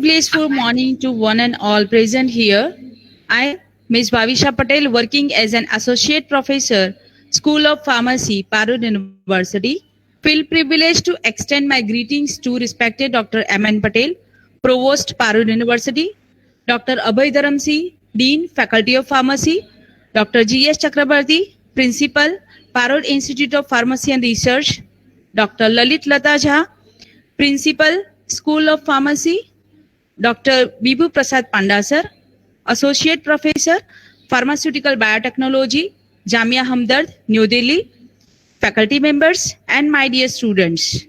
Blissful morning to one and all present here. I, Ms. Bhavisha Patel, working as an associate professor, School of Pharmacy, Parur University, feel privileged to extend my greetings to respected Dr. M.N. Patel, Provost, Parur University, Dr. Abhay Dharamsi, Dean, Faculty of Pharmacy, Dr. G.S. Chakrabarti, Principal, Parur Institute of Pharmacy and Research, Dr. Lalit Lata Jha, Principal, School of Pharmacy, Dr. Bibu Prasad Panda sir, Associate Professor, Pharmaceutical Biotechnology, Jamia Hamdard, New Delhi, faculty members, and my dear students.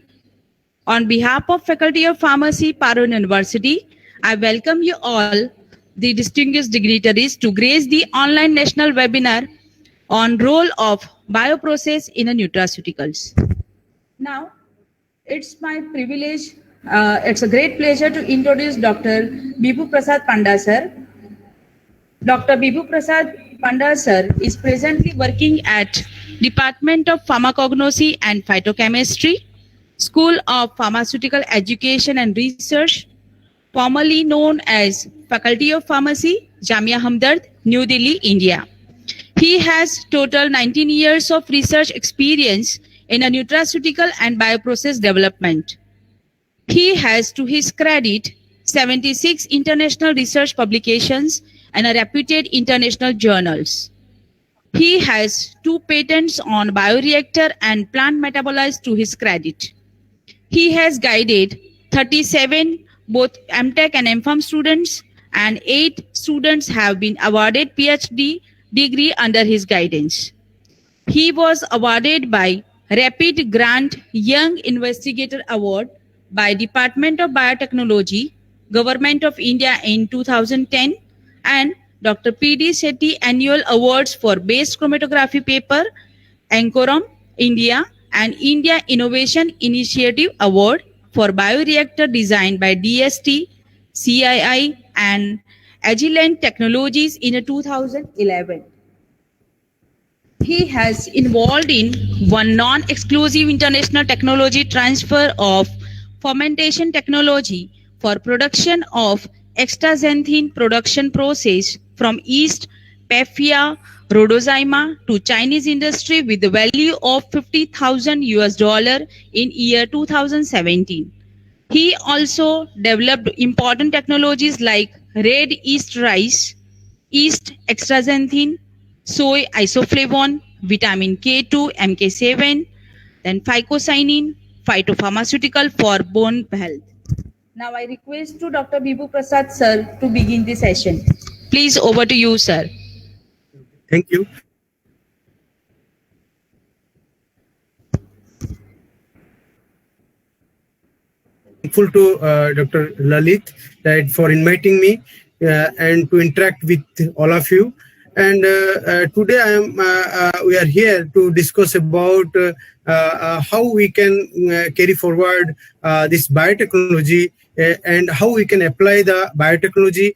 On behalf of Faculty of Pharmacy, Parur University, I welcome you all, the distinguished dignitaries, to grace the online national webinar on role of bioprocess in nutraceuticals. Now, it's my privilege, it's a great pleasure to introduce Dr. Bibu Prasad Panda sir. Dr. Bibu Prasad Panda sir is presently working at Department of Pharmacognosy and Phytochemistry, School of Pharmaceutical Education and Research, formerly known as Faculty of Pharmacy, Jamia Hamdard, New Delhi, India. He has total 19 years of research experience in a nutraceutical and bioprocess development. He has, to his credit, 76 international research publications and a reputed international journals. He has 2 patents on bioreactor and plant metabolites to his credit. He has guided 37 both MTech and MPharm students, and 8 students have been awarded PhD degree under his guidance. He was awarded by Rapid Grant Young Investigator Award by Department of Biotechnology, Government of India in 2010, and Dr. P.D. Shetty Annual Awards for Best Chromatography Paper, Anchoram, India, and India Innovation Initiative Award for Bioreactor Design by DST, CII, and Agilent Technologies in 2011. He has involved in one non-exclusive international technology transfer of fermentation technology for production of extraxanthin production process from East Papua Rhodozyma to Chinese industry with the value of $50,000 in year 2017. He also developed important technologies like Reddish Rice, East Extraxanthin, Soy Isoflavone, Vitamin K2, MK7, then phycocyanin, phytopharmaceutical for bone health. Now I request to Dr. Bibu Prasad sir to begin the session. Please, over to you, sir. Thank you. Thankful to Dr. Lalit for inviting me and to interact with all of you. And today we are here to discuss about how we can carry forward this biotechnology and how we can apply the biotechnology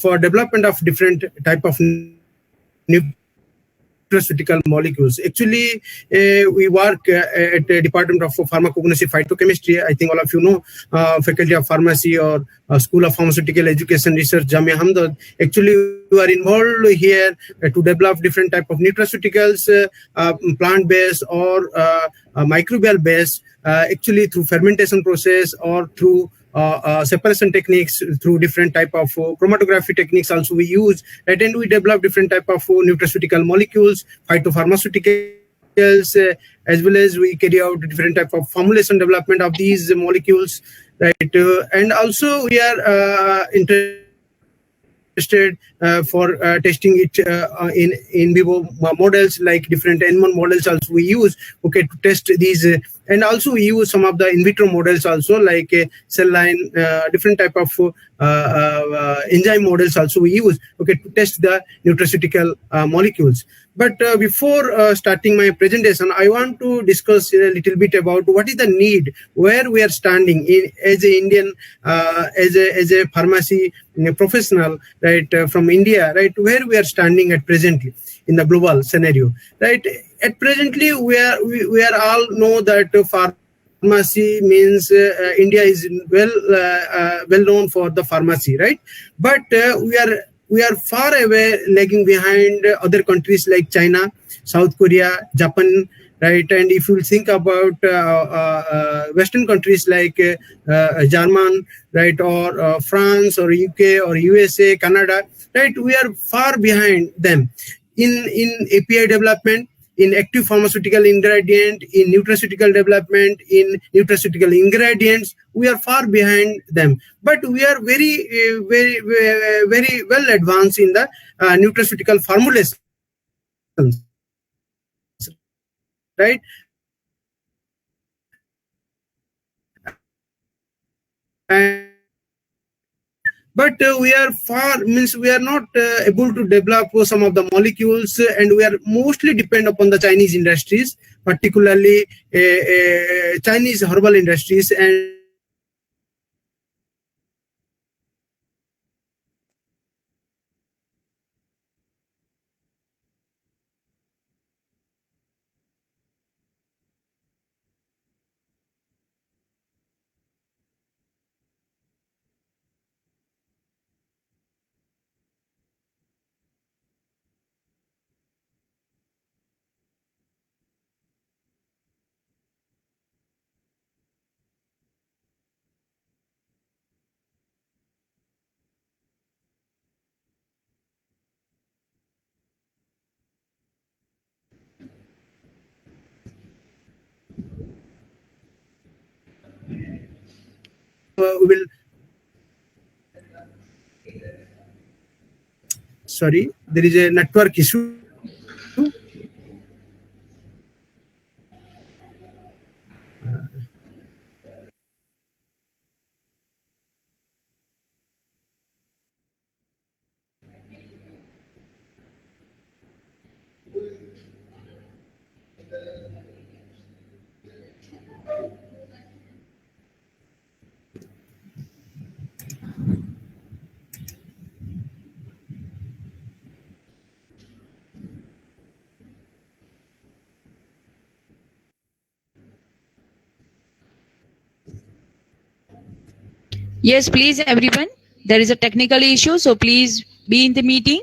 for development of different type of nutraceutical molecules. Actually, we work at the Department of Pharmacognosy Phytochemistry. I think all of you know Faculty of Pharmacy or School of Pharmaceutical Education Research, Jamia Hamdard. Actually, we are involved here to develop different type of nutraceuticals, plant-based or microbial-based, actually through fermentation process or through separation techniques, through different type of chromatography techniques also we use, right? And we develop different type of nutraceutical molecules, phytopharmaceuticals, as well as we carry out different type of formulation development of these molecules, right? And also we are interested for testing it in vivo models, like different animal models also we use, okay, to test these. And also we use some of the in vitro models also, like cell line, different type of enzyme models also we use, okay, to test the nutraceutical molecules. But before starting my presentation, I want to discuss a little bit about what is the need, where we are standing in as a Indian, as a pharmacy professional, right, from India, right, where we are standing at presently in the global scenario, right. At presently, we are all know that pharmacy means India is well known for the pharmacy, right? But we are far away, lagging behind other countries like China, South Korea, Japan, right? And if you think about Western countries like German, right, or France, or UK, or USA, Canada, right, we are far behind them in API development, in active pharmaceutical ingredient, in nutraceutical development, in nutraceutical ingredients. We are far behind them, but we are very well advanced in the nutraceutical formulations, right? But we are far, means we are not able to develop some of the molecules, and we are mostly depend upon the Chinese industries, particularly Chinese herbal industries. And we will, sorry, there is a network issue. Yes, please, everyone. There is a technical issue, so please be in the meeting.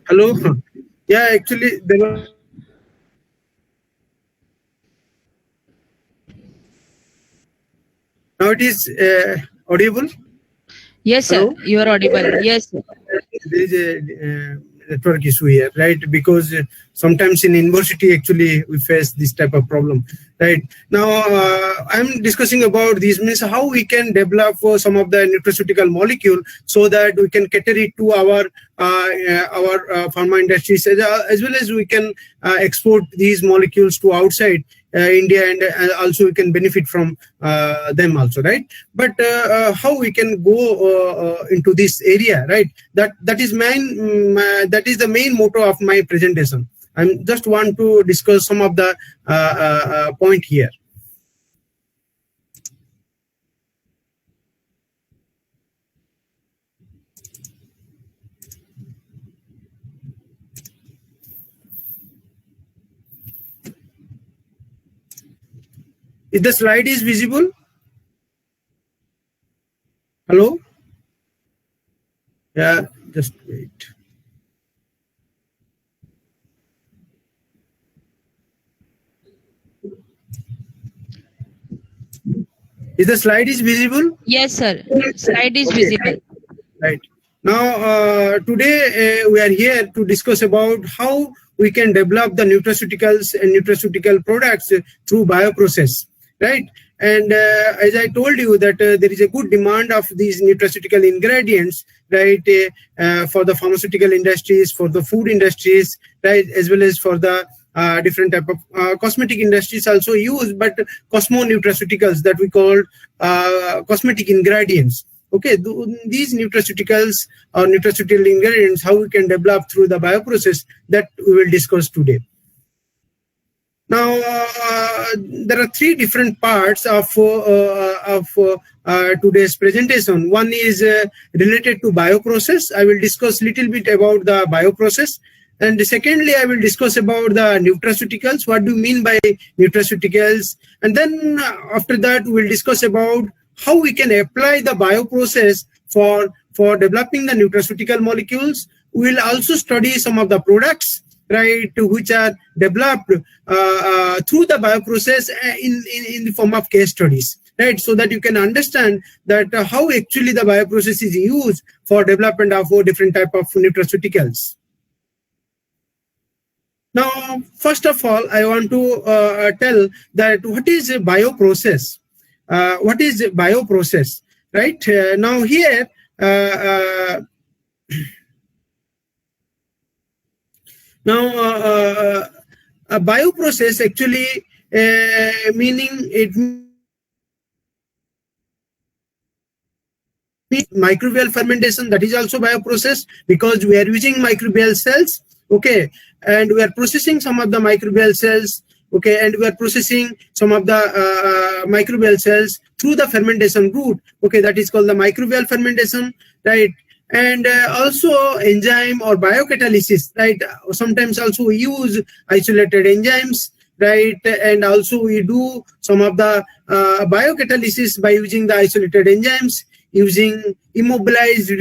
Hello. Yeah, actually there was, now it is audible. Yes, sir. Hello. You are audible. Yes, sir. There is a network issue here, right? Because sometimes in university actually we face this type of problem, right? Now I'm discussing about this, means how we can develop some of the nutraceutical molecule so that we can cater it to our pharma industries, as well as we can export these molecules to outside India, and also we can benefit from them also, right? But how we can go into this area, right? That is that is the main motto of my presentation. I just want to discuss some of the point here. If the slide is visible, hello, yeah, just wait. Is the slide is visible? Yes, sir. Slide is Okay, visible. right. Now, today we are here to discuss about how we can develop the nutraceuticals and nutraceutical products through bioprocess, right? And as I told you that there is a good demand of these nutraceutical ingredients, right, for the pharmaceutical industries, for the food industries, right, as well as for the different type of cosmetic industries also use, but cosmo nutraceuticals that we call cosmetic ingredients. Okay, these nutraceuticals or nutraceutical ingredients, how we can develop through the bioprocess, that we will discuss today. Now, there are three different parts of today's presentation. One is related to bioprocess. I will discuss little bit about the bioprocess. And secondly, I will discuss about the nutraceuticals. What do you mean by nutraceuticals? And then after that, we will discuss about how we can apply the bioprocess for developing the nutraceutical molecules. We will also study some of the products, right, which are developed through the bioprocess in the form of case studies, right, so that you can understand that how actually the bioprocess is used for development of different type of nutraceuticals. Now, first of all, I want to tell that what is a bioprocess. What is a bioprocess, right? Now here, a bioprocess actually meaning it means microbial fermentation. That is also bioprocess because we are using microbial cells, okay, and we are processing some of the microbial cells, okay, and we are processing some of the microbial cells through the fermentation route, okay, that is called the microbial fermentation, right? And also enzyme or biocatalysis, right? Sometimes also we use isolated enzymes, right? And also we do some of the biocatalysis by using the isolated enzymes, using immobilized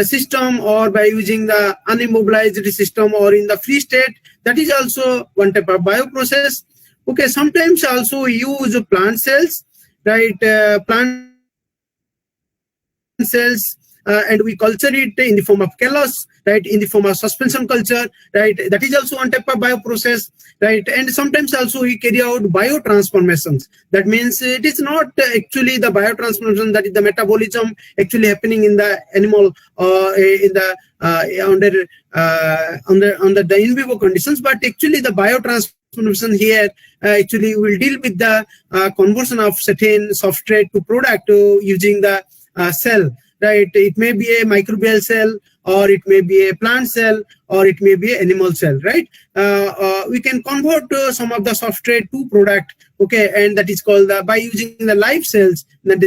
system, or by using the unimmobilized system, or in the free state. That is also one type of bioprocess. Okay, sometimes also we use plant cells, right? Plant cells, and we culture it in the form of callus, right, in the form of suspension culture, right? That is also one type of bioprocess, right? And sometimes also we carry out biotransformations. That means it is not actually the biotransformation, that is the metabolism actually happening in the animal in the under the in vivo conditions, but actually the biotransformation here actually will deal with the conversion of certain substrate to product using the cell, right? It may be a microbial cell, or it may be a plant cell, or it may be an animal cell, right? We can convert some of the substrate to product, okay, and that is called by using the live cells. That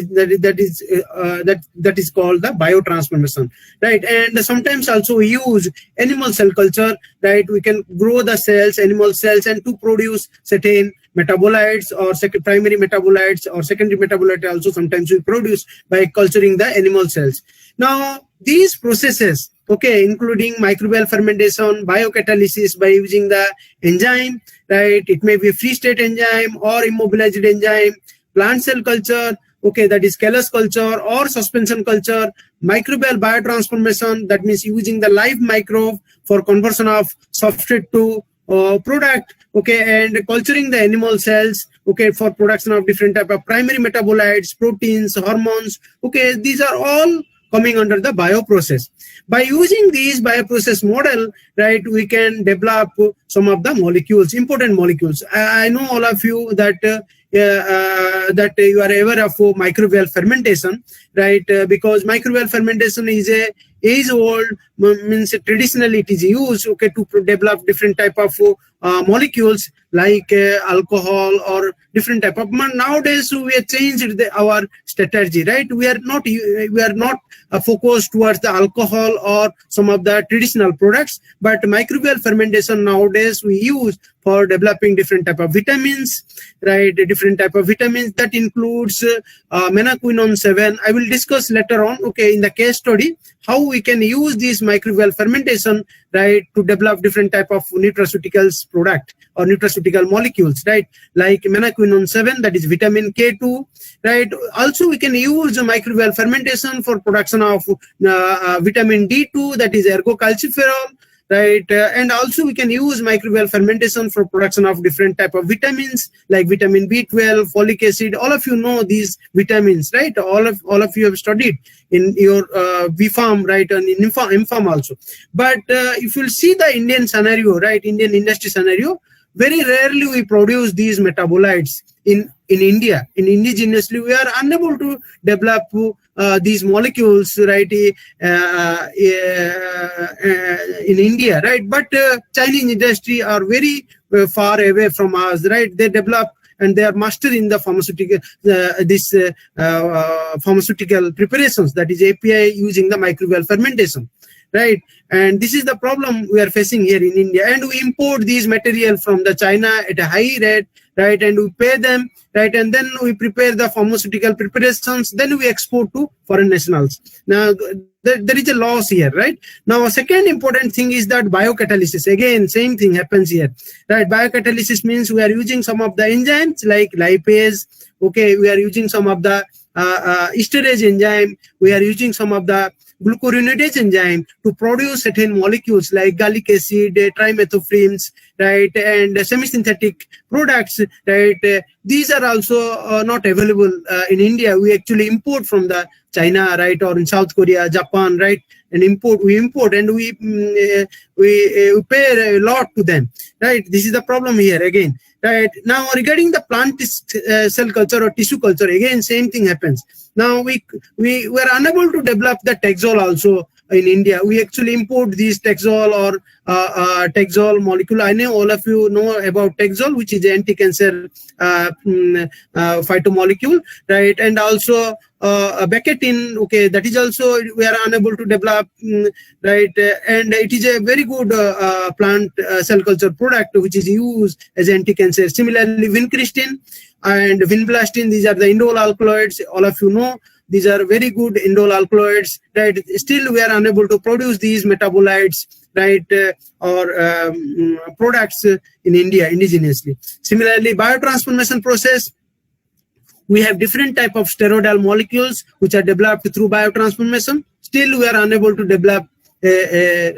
is called the biotransformation, right? And sometimes also we use animal cell culture, right? We can grow the cells, animal cells, and to produce certain metabolites or primary metabolites or secondary metabolites also sometimes we produce by culturing the animal cells. Now, these processes, okay, including microbial fermentation, biocatalysis by using the enzyme, right? It may be a free state enzyme or immobilized enzyme, plant cell culture, okay, that is callus culture or suspension culture, microbial biotransformation, that means using the live microbe for conversion of substrate to product, okay, and culturing the animal cells, okay, for production of different type of primary metabolites, proteins, hormones, okay, these are all coming under the bioprocess. By using these bioprocess model, right, we can develop some of the molecules, important molecules. I know all of you that that you are aware of microbial fermentation, right? Because microbial fermentation is a age-old, means traditionally it is used, okay, to develop different type of molecules like alcohol or different type of. Nowadays we have changed our strategy, right? We are not focused towards the alcohol or some of the traditional products, but microbial fermentation nowadays we use for developing different type of vitamins, right? Different type of vitamins that includes menaquinone 7. I will discuss later on, okay, in the case study, how we can use these microbial fermentation, right, to develop different type of nutraceuticals product or nutraceutical molecules, right, like menaquinone 7, that is vitamin K2, right. Also we can use microbial fermentation for production of vitamin D2, that is ergocalciferol, right. And also we can use microbial fermentation for production of different type of vitamins like vitamin B12, folic acid. All of you know these vitamins, right? All of you have studied in your BPharm, right, and in MPharm also. But if you'll see the Indian scenario, right, Indian industry scenario, very rarely we produce these metabolites in India. Indigenously we are unable to develop these molecules, right, in India, right. But Chinese industry are very far away from us, right. They develop and they are master in the pharmaceutical pharmaceutical preparations, that is API using the microbial fermentation, right. And this is the problem we are facing here in India, and we import these material from the China at a high rate, right, and we pay them, right, and then we prepare the pharmaceutical preparations, then we export to foreign nationals. Now there is a loss here, right. Now a second important thing is that biocatalysis. Again, same thing happens here, right. Biocatalysis means we are using some of the enzymes like lipase, okay, we are using some of the esterase enzyme, we are using some of the glucuronidase enzyme to produce certain molecules like gallic acid, trimethophrines, right, and semi-synthetic products, right. These are also not available in India. We actually import from the China, right, or in South Korea, Japan, right, and we import and we pay a lot to them, right. This is the problem here again, right. Now regarding the plant cell culture or tissue culture, again same thing happens. Now we were unable to develop the Taxol also in India. We actually import these Taxol or Taxol molecule. I know all of you know about Taxol, which is an anti-cancer phytomolecule, right? And also Becatin, okay, that is also we are unable to develop, right? And it is a very good plant cell culture product which is used as anti-cancer. Similarly, vincristine and vinblastine, these are the indole alkaloids. All of you know these are very good indole alkaloids, right? Still, we are unable to produce these metabolites, right, or products in India indigenously. Similarly, biotransformation process, we have different type of steroidal molecules which are developed through biotransformation. Still, we are unable to develop a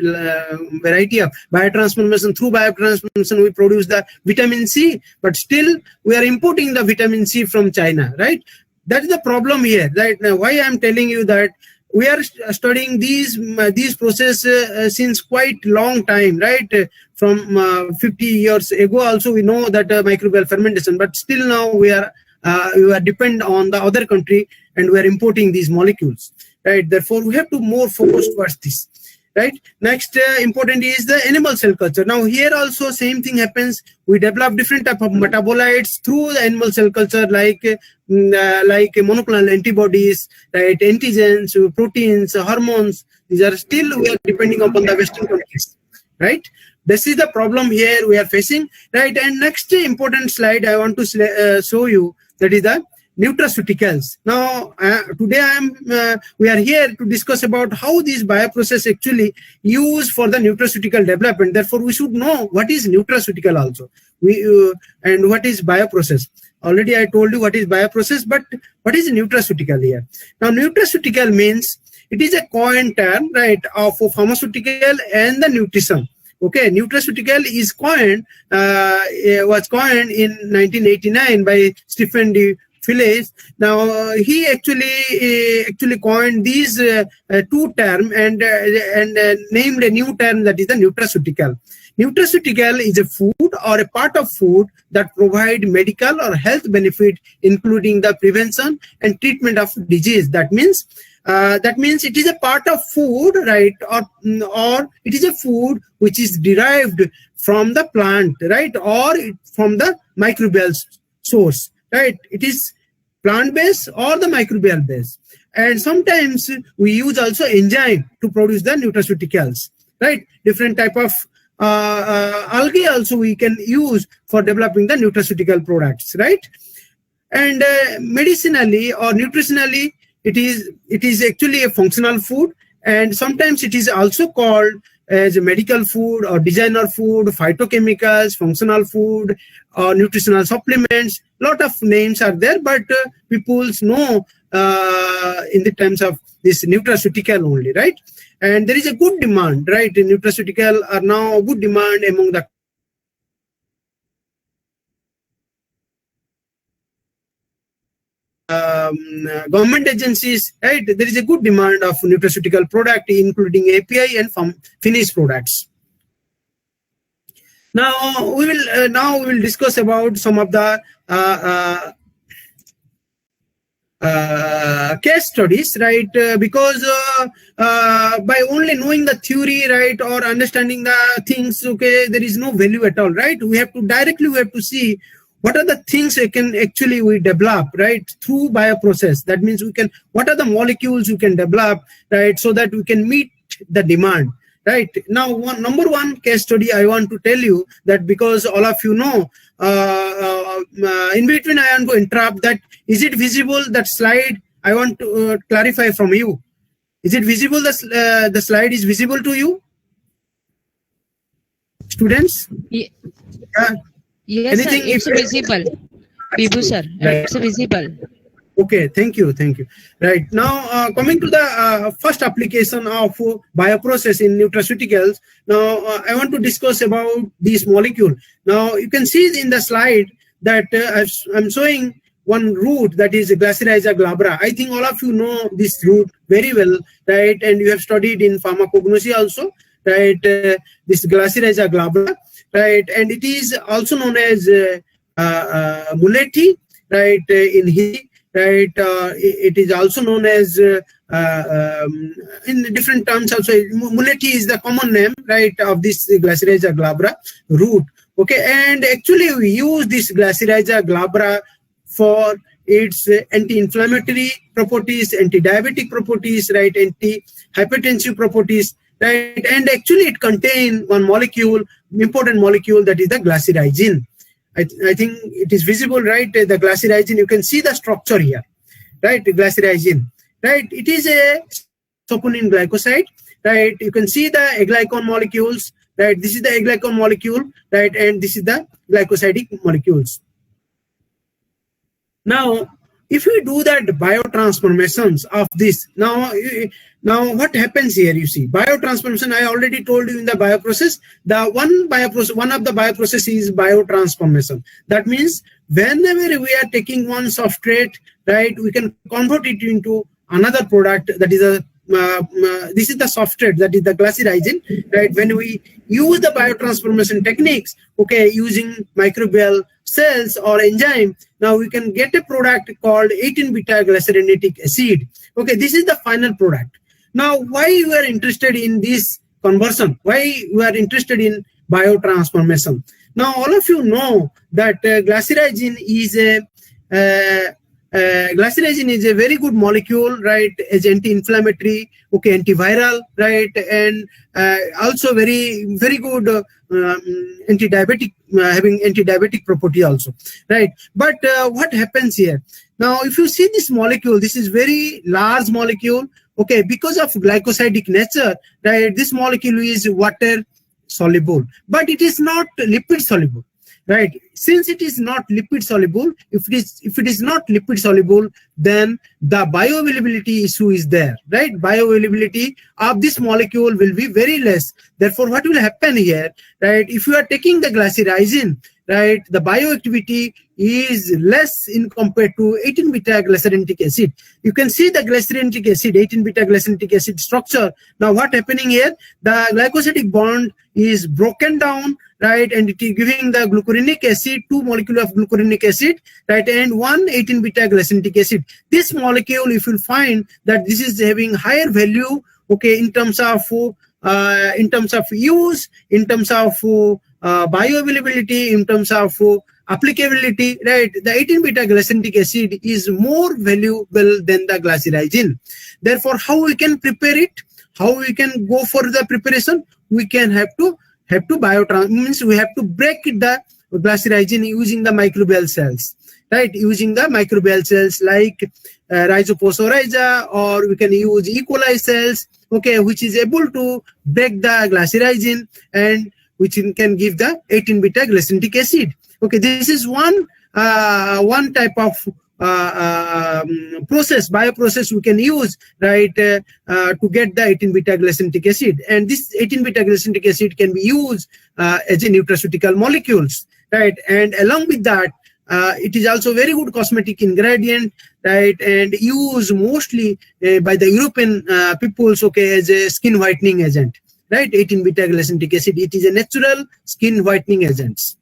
variety of biotransformation. Through biotransformation, we produce the vitamin C, but still we are importing the vitamin C from China, right? That is the problem here. Right now, why I am telling you that we are studying these process since quite long time, right? From 50 years ago, also we know that microbial fermentation, but still now we are depend on the other country and we are importing these molecules, right? Therefore, we have to more focus towards this, right? Next important is the animal cell culture. Now here also same thing happens. We develop different type of metabolites through the animal cell culture, like monoclonal antibodies, right? Antigens, proteins, hormones. These are still we are depending upon the Western countries, right? This is the problem here we are facing, right? And next important slide I want to show you, that is the nutraceuticals. Now today we are here to discuss about how these bioprocess actually used for the nutraceutical development. Therefore, we should know what is nutraceutical also, and what is bioprocess. Already I told you what is bioprocess, but what is nutraceutical here? Now nutraceutical means it is a coined term, right, of pharmaceutical and the nutrition. Okay, nutraceutical is was coined in 1989 by Stephen D. Phillips. Now he actually coined these two terms and named a new term, that is the nutraceutical. Nutraceutical is a food or a part of food that provide medical or health benefit, including the prevention and treatment of disease. That means it is a part of food, right, or it is a food which is derived from the plant, right, or from the microbial source, right? It is plant-based or the microbial based. And sometimes we use also enzyme to produce the nutraceuticals, right? Different type of algae also we can use for developing the nutraceutical products, right? And medicinally or nutritionally, it is actually a functional food, and sometimes it is also called as a medical food or designer food, phytochemicals, functional food, or nutritional supplements. Lot of names are there, but people know in the terms of this nutraceutical only, right? And there is a good demand, right? Nutraceutical are now a good demand among the government agencies, right? There is a good demand of nutraceutical product, including API and finished products. Now we will discuss about some of the case studies, right? Because by only knowing the theory, right, or understanding the things, okay, there is no value at all, right? We have to see what are the things we develop, right, through bioprocess. That means what are the molecules we can develop, right, so that we can meet the demand. Right now, number one case study I want to tell you that, because all of you know, in between I want to interrupt that. Is it visible, that slide? I want to clarify from you. Is it visible? The slide is visible to you, students? Yes, Anything? sir, it's visible. Bibu sir, it's visible. Okay, thank you. Right now, coming to the first application of bioprocess in nutraceuticals. Now, I want to discuss about this molecule. Now, you can see in the slide that I'm showing one root, that is Glyceride glabra. I think all of you know this root very well, right? And you have studied in pharmacognosy also, right? This Glyceride glabra, right? And it is also known as muletti, right? In Hindi. Right, it is also known as in different terms also. Muletti is the common name, right, of this Glyceride glabra root. Okay, and actually we use this Glyceride glabra for its anti-inflammatory properties, anti-diabetic properties, right, anti-hypertensive properties, right, and actually it contains one molecule, important molecule, that is the Glyceride Gene. I think it is visible, right? The Glyceride Gene, you can see the structure here, right? The Glyceride Gene, right? It is a saponin glycoside, right? You can see the aglycone molecules, right? This is the aglycone molecule, right? And this is the glycosidic molecules. Now, if we do that biotransformations of this, now what happens here? You see, biotransformation, I already told you in the bioprocess, one of the bioprocess is biotransformation. That means whenever we are taking one substrate, right, we can convert it into another product, that is this is the substrate, that is the Glyceride Gene, right? When we use the biotransformation techniques, okay, using microbial cells or enzyme, now we can get a product called 18-beta glycerinatic acid. Okay, this is the final product. Now, why we are interested in this conversion? Why we are interested in biotransformation? Now, all of you know that Glyceride Gene is a very good molecule, right? As anti-inflammatory, okay, antiviral, right, and also very good anti-diabetic, having anti-diabetic property also, right? But what happens here? Now, if you see this molecule, this is very large molecule, okay, because of glycosidic nature, right? This molecule is water soluble, but it is not lipid soluble. Right, since it is not lipid soluble, if it is not lipid soluble, then the bioavailability issue is there, right? Bioavailability of this molecule will be very less. Therefore, what will happen here, right? If you are taking the Glyceride Gene, right, the bioactivity is less in compared to 18-beta glycerinatic acid. You can see the glycerinatic acid, 18-beta glycerinatic acid structure. Now, what happening here? The glycosidic bond is broken down, right, and it is giving the glucuronic acid, 2 molecules of glucuronic acid, right, and 1 18-beta glycerinatic acid. This molecule, if you find that this is having higher value, okay, in terms of use, in terms of bioavailability, in terms of applicability, right, the 18-beta glycerinatic acid is more valuable than the Glyceride Gene. Therefore, how we can prepare it? How we can go for the preparation? We can have to means we have to break the Glyceride Gene using the microbial cells, right? Using the microbial cells like Rhizophosphorhiza, or we can use E. coli cells, okay, which is able to break the glyceride gene and which can give the 18-beta glycinic acid. Okay, this is one type of bioprocess we can use, right, to get the 18-beta glycinic acid. And this 18-beta glycinic acid can be used as a nutraceutical molecules, right? And along with that, it is also very good cosmetic ingredient, right, and used mostly by the European peoples, okay, as a skin whitening agent, right? 18-beta glycinic acid, it is a natural skin whitening agent.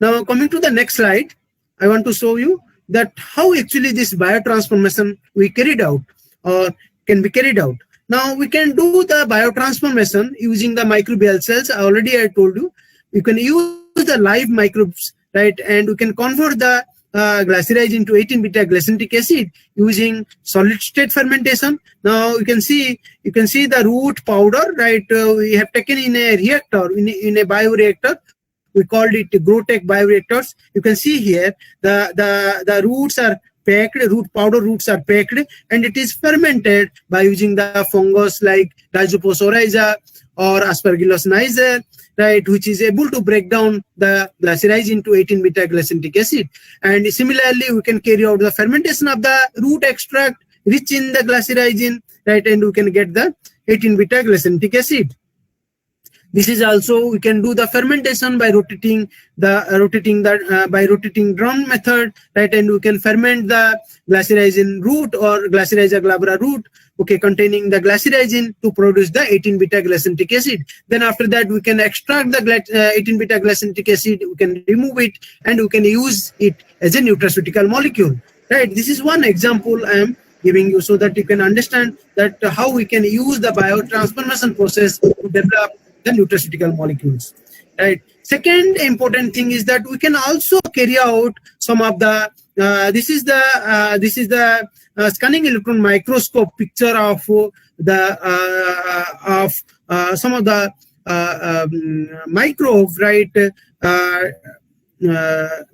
Now, coming to the next slide, I want to show you that how actually this biotransformation we carried out or can be carried out. Now, we can do the biotransformation using the microbial cells. I told you, you can use the live microbes, right, and we can convert the glyceride into 18-beta glycinic acid using solid state fermentation. Now you can see the root powder, right, we have taken in a reactor, in a bioreactor. We called it GrowTech bioreactors. You can see here the roots are packed, powder roots are packed, and it is fermented by using the fungus like Rhizophos or Aspergillus niger, right, which is able to break down the glyceride into 18-beta glycinic acid. And similarly, we can carry out the fermentation of the root extract rich in the glyceride gene, right, and we can get the 18-beta glycinic acid. This is also, we can do the fermentation by rotating drum method, right, and we can ferment the glycyrrhizin root or Glycyrrhiza glabra root, okay, containing the glycyrrhizin to produce the 18-beta glycinic acid. Then after that, we can extract the 18-beta glycinic acid, we can remove it, and we can use it as a nutraceutical molecule, right? This is one example I am giving you so that you can understand that how we can use the biotransformation process to develop the nutraceutical molecules, right? Second important thing is that we can also carry out some of the this is the scanning electron microscope picture of some of the microbe, right?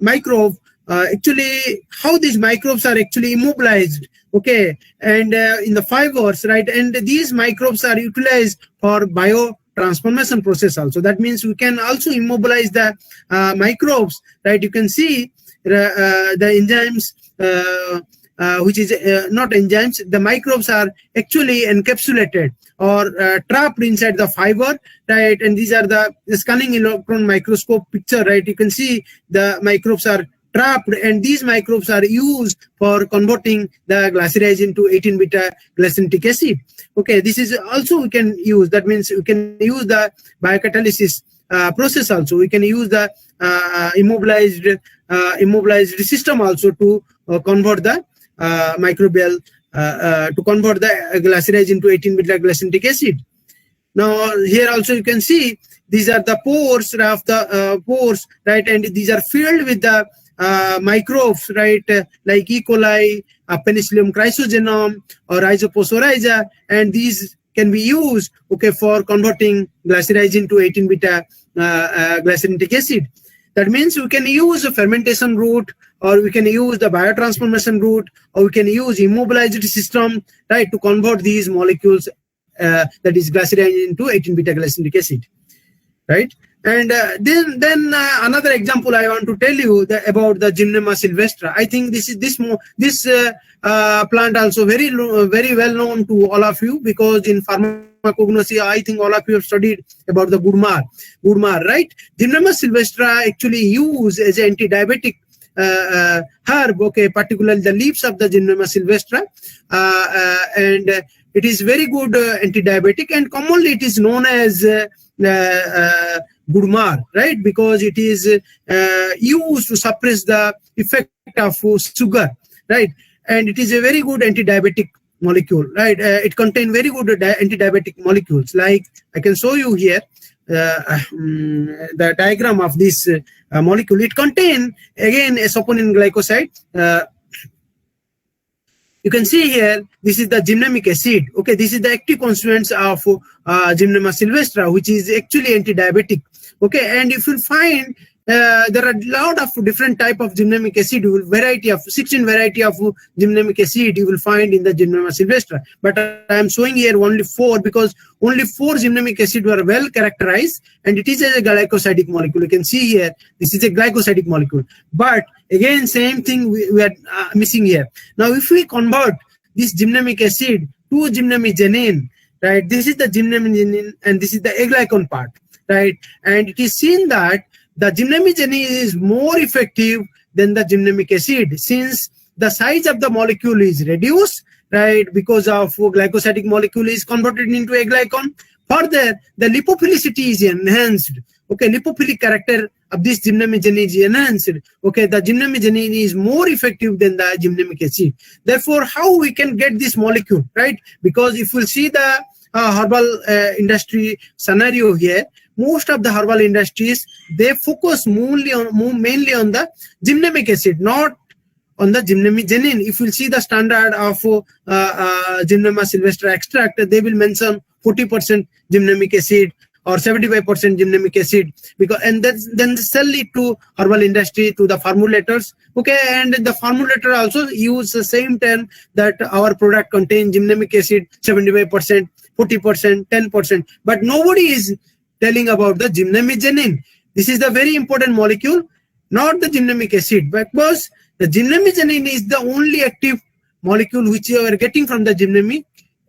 Microbe, actually how these microbes are actually immobilized, okay, and in the fibers, right, and these microbes are utilized for biotransformation process also. That means we can also immobilize the microbes, right? You can see the enzymes, which is not enzymes, the microbes are actually encapsulated or trapped inside the fiber, right? And these are the scanning electron microscope picture, right? You can see the microbes are trapped, and these microbes are used for converting the glyceride into 18-beta glycinic acid. Okay, this is also we can use. That means we can use the biocatalysis process also. We can use the immobilized system also to convert the microbial to convert the glyceride into 18-beta glycinic acid. Now here also you can see these are the pores of the pores, right, and these are filled with the microbes, right, like E. coli, Penicillium chrysogenum, or Rhizophos, and these can be used, okay, for converting glyceride into 18-beta glycinic acid. That means we can use a fermentation route, or we can use the biotransformation route, or we can use immobilized system, right, to convert these molecules, that is glyceride into 18-beta glycinic acid, right? And then another example I want to tell you about the Gymnema sylvestra. I think this plant also very well known to all of you, because in pharmacognosy I think all of you have studied about the gudmar, right? Gymnema sylvestra actually used as an anti-diabetic herb, okay, particularly the leaves of the Gymnema sylvestra, and it is very good anti-diabetic, and commonly it is known as gudmar, right, because it is used to suppress the effect of sugar, right, and it is a very good anti-diabetic molecule, right? It contains very good anti-diabetic molecules, like I can show you here the diagram of this molecule. It contains again a saponin glycoside. You can see here, this is the gymnemic acid. Okay, this is the active constituents of Gymnema sylvestra, which is actually anti-diabetic. Okay, and if you find there are a lot of different type of gymnamic acid. You will 16 variety of gymnamic acid you will find in the Gymnema sylvestra. But I am showing here only 4 because only 4 gymnamic acid were well characterized, and it is a glycosidic molecule. You can see here, this is a glycosidic molecule. But again, same thing we are missing here. Now, if we convert this gymnamic acid to gymnamigenin, right? This is the gymnamigenin, and this is the aglycon part, right? And it is seen that the gymnamigenin is more effective than the gymnamic acid, since the size of the molecule is reduced, right? Because of glycosidic molecule is converted into a glycon. Further, the lipophilicity is enhanced. Okay, lipophilic character of this gymnamigenin is enhanced. Okay, the gymnamigenin is more effective than the gymnamic acid. Therefore, how we can get this molecule, right? Because if we'll see the herbal industry scenario here, most of the herbal industries, they focus mainly on the gymnamic acid, not on the gymnamigenin. If you see the standard of Gymnema sylvestra extract, they will mention 40% gymnamic acid or 75% gymnamic acid, because and then sell it to herbal industry, to the formulators. Okay, and the formulator also use the same term that our product contains gymnamic acid 75%, 40%, 10%, but nobody is telling about the gymnamigenin. This is the very important molecule, not the gymnamic acid, because the gymnamigenin is the only active molecule which you are getting from the gymnamic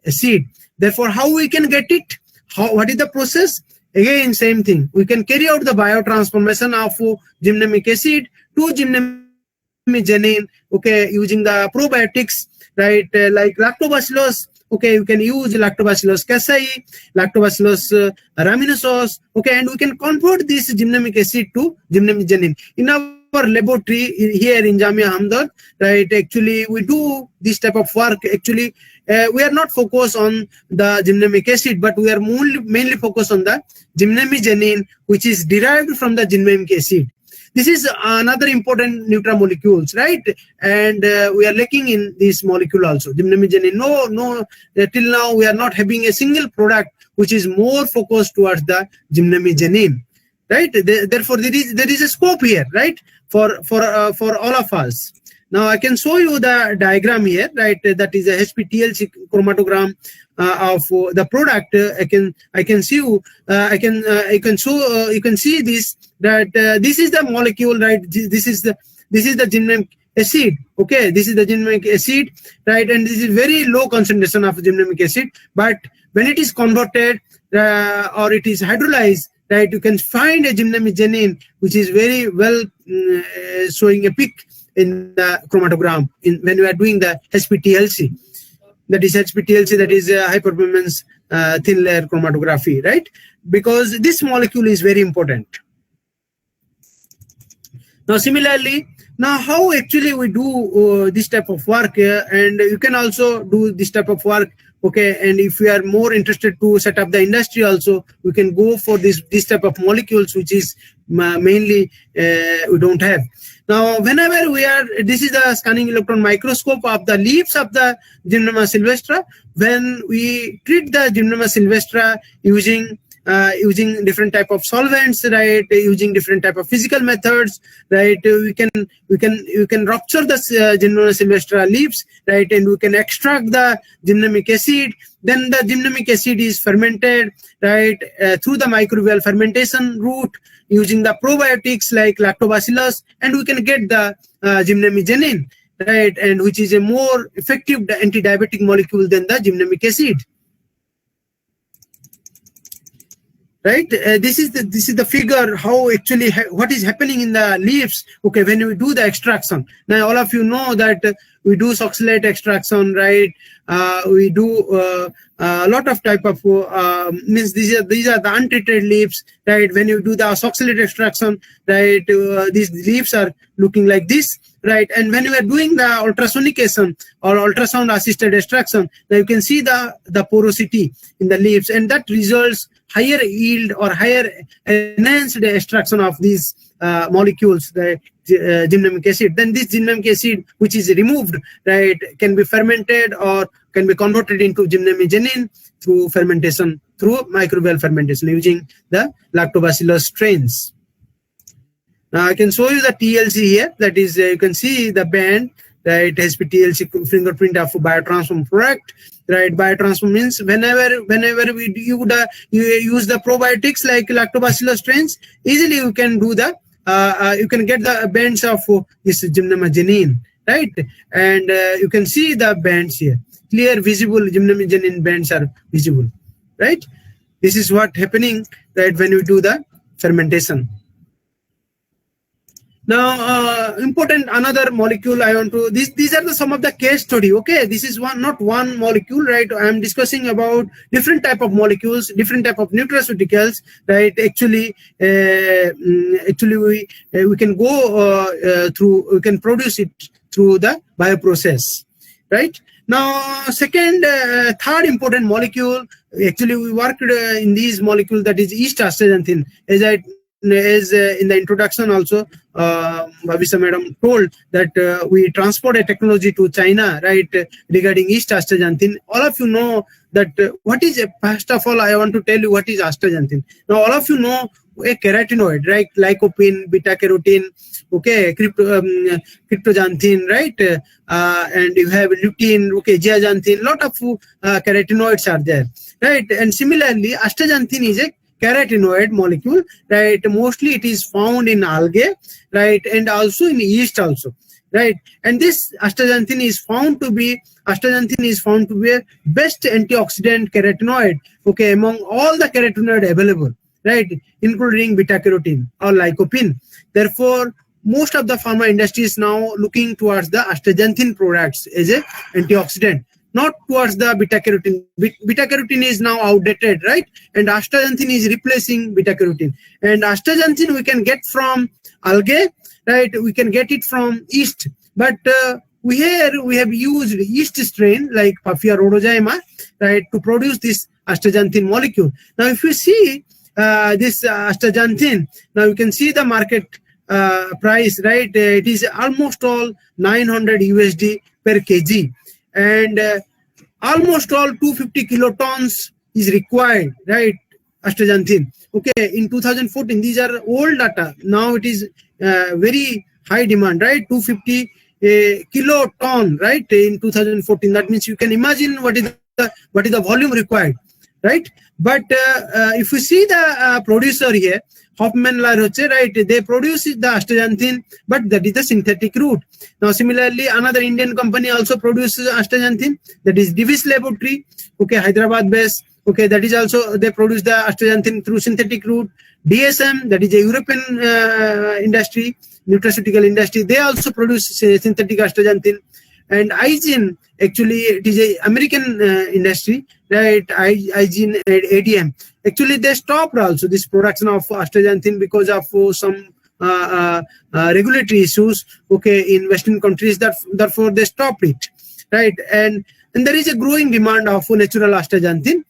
acid. Therefore, how we can get it? What is the process? Again, same thing. We can carry out the biotransformation of gymnamic acid to gymnamigenin, okay, using the probiotics, right, like lactobacillus. Okay, you can use lactobacillus casei, lactobacillus rhamnosus, okay, and we can convert this gymnamic acid to gymnamigenin. In our laboratory here in Jamia Hamdard, right, actually we do this type of work. Actually, we are not focused on the gymnamic acid, but we are mainly focused on the gymnamigenin, which is derived from the gymnamic acid. This is another important nutramolecules, right? And we are lacking in this molecule also, gymnamigenin. No, till now we are not having a single product which is more focused towards the gymnamigenin, right? Therefore, there is a scope here, right, for all of us. Now I can show you the diagram here, right? That is a HPTLC chromatogram of the product. I can see you. You can see this, that this is the molecule, right? This is the gymnamic acid. Okay, this is the gymnamic acid, right? And this is very low concentration of gymnamic acid. But when it is converted or it is hydrolyzed, right, you can find a gymnamigenin which is very well showing a peak in the chromatogram when we are doing the HPTLC. That is HPTLC, that is high performance thin layer chromatography, right? Because this molecule is very important. Now, similarly, now how actually we do this type of work, and you can also do this type of work. Okay, and if we are more interested to set up the industry also, we can go for this type of molecules, which is mainly we don't have. Now, whenever this is the scanning electron microscope of the leaves of the Gymnema sylvestra. When we treat the Gymnema sylvestra using different type of solvents, right, using different type of physical methods, right, we can rupture the Gymnema sylvestra leaves, right, and we can extract the gymnamic acid. Then the gymnamic acid is fermented, right, through the microbial fermentation route using the probiotics like lactobacillus, and we can get the gymnamigenin, right, and which is a more effective anti-diabetic molecule than the gymnamic acid. Right, this is the figure how actually what is happening in the leaves. Okay, when we do the extraction. Now all of you know that we do succinate extraction, right? We do a lot of type of means these are the untreated leaves, right? When you do the succinate extraction, right, these leaves are looking like this, right? And when you are doing the ultrasonication or ultrasound assisted extraction, now you can see the porosity in the leaves, and that results higher yield or higher enhanced extraction of these molecules, the gymnamic acid. Then this gymnamic acid, which is removed, right, can be fermented or can be converted into gymnamigenin through fermentation, through microbial fermentation using the lactobacillus strains. Now I can show you the TLC here. That is, you can see the band, right? HPTLC fingerprint of biotransform product, right? Biotransform means whenever you use the probiotics like lactobacillus strains, easily you can do the you can get the bands of this gymnemagenine, right? And you can see the bands here, clear visible gymnemagenine bands are visible, right? This is what happening, right, when you do the fermentation. Now, important another molecule I want to, these are some of the case study. Okay, this is not one molecule, right? I am discussing about different type of molecules, different type of nutraceuticals, right? Actually, we can go through, we can produce it through the bioprocess, right? Now, third important molecule. Actually, we worked in these molecule, that is yeast astaxanthin, as in the introduction also, Bhavisha madam told that we transport a technology to China, right, regarding yeast astaxanthin. All of you know that what is, first of all, I want to tell you what is astaxanthin. Now, all of you know a carotenoid, right, lycopene, beta carotene, okay, cryptoxanthin, right, and you have lutein, okay, zeaxanthin, lot of carotenoids are there, right? And similarly, astaxanthin is a carotenoid molecule, right? Mostly it is found in algae, right, and also in yeast also, right? And this astaxanthin is found to be a best antioxidant carotenoid, okay, among all the carotenoid available, right, including beta carotene or lycopene. Therefore, most of the pharma industry is now looking towards the astaxanthin products as a antioxidant, not towards the beta carotene. Beta carotene is now outdated, right? And astaxanthin is replacing beta carotene. And astaxanthin we can get from algae, right? We can get it from yeast. But we have used yeast strain like Papia rhodozyma, right, to produce this astaxanthin molecule. Now, if you see this astaxanthin, now you can see the market price, right? It is almost all 900 USD per kg. And almost all 250 kilotons is required, right? Astaxanthin. Okay, in 2014, these are old data. Now it is very high demand, right? 250 kiloton, right? In 2014, that means you can imagine what is the volume required, right? But if you see the producer here, Hoffman Laroche, right? They produce the astaxanthin, but that is the synthetic route. Now, similarly, another Indian company also produces astaxanthin, that is Divis Laboratory, okay, Hyderabad based. Okay, that is also, they produce the astaxanthin through synthetic route. DSM, that is a European industry, nutraceutical industry, they also produce synthetic astaxanthin. And Igene, actually, it is a American industry, right? Igene and ADM. Actually, they stopped also this production of astaxanthin because of some regulatory issues, okay, in Western countries. Therefore, they stopped it, right? And there is a growing demand of natural astaxanthin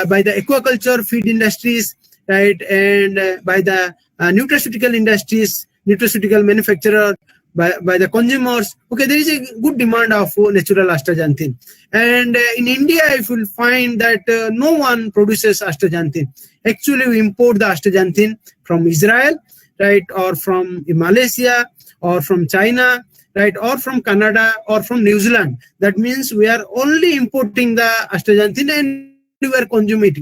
by the aquaculture, feed industries, right, and by the nutraceutical industries, nutraceutical manufacturer, by the consumers. Okay, there is a good demand of natural astaxanthin. And in India, if you will find that no one produces astaxanthin. Actually, we import the astaxanthin from Israel, right, or from Malaysia, or from China, right, or from Canada, or from New Zealand. That means we are only importing the astaxanthin and we are consuming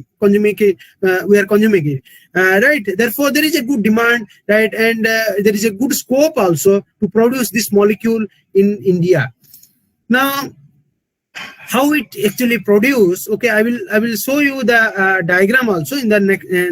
it, right? Therefore, there is a good demand, right, and there is a good scope also to produce this molecule in India. Now, how it actually produce? Okay, I will show you the diagram also in the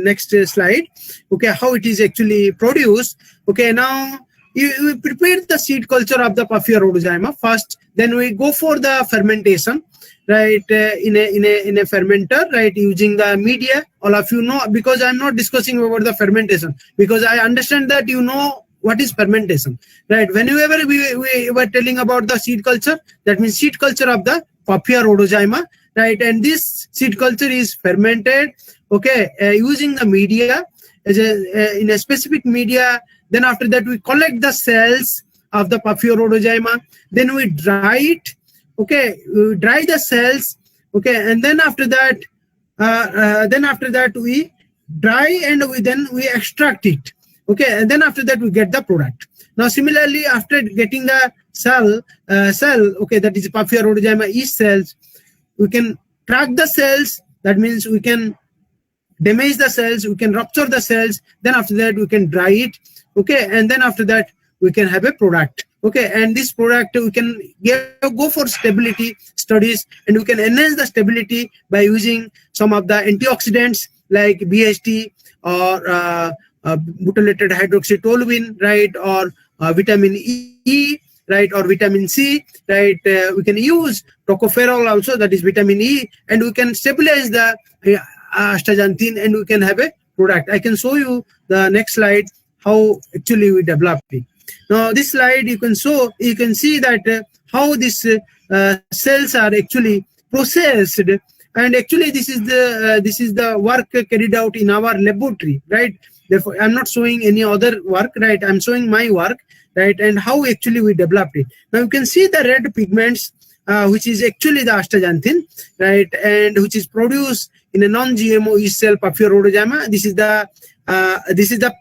next slide. Okay, how it is actually produced. Okay, now you prepare the seed culture of the Papia rhodozyma first. Then we go for the fermentation, right, in a fermenter, right, using the media. All of you know, because I'm not discussing about the fermentation, because I understand that you know what is fermentation, right? Whenever we were telling about the seed culture, that means seed culture of the Papia rhodozyma, right? And this seed culture is fermented, okay, using the media as in a specific media. Then after that, we collect the cells of the Papia rhodozyma. Then we dry it. Okay, we dry the cells. Okay, and then after that, we dry and we extract it. Okay, and then after that we get the product. Now similarly, after getting the cell, okay, that is Papilla rhodozyma yeast cells, we can track the cells. That means we can damage the cells, we can rupture the cells, then after that we can dry it, okay, and then after that we can have a product, okay, and this product we can go for stability studies, and we can enhance the stability by using some of the antioxidants like BHT or butylated hydroxytoluene, right, or vitamin E, right, or vitamin C, right. We can use tocopherol also, that is vitamin E, and we can stabilize the astaxanthin, and we can have a product. I can show you the next slide how actually we developed it. Now this slide you can see that how these cells are actually processed, and actually this is the work carried out in our laboratory, right. Therefore I'm not showing any other work, right, I'm showing my work, right, and how actually we developed it. Now you can see the red pigments, which is actually the astaxanthin, right, and which is produced in a non-GMO yeast cell Papilla rhodozyma. This is the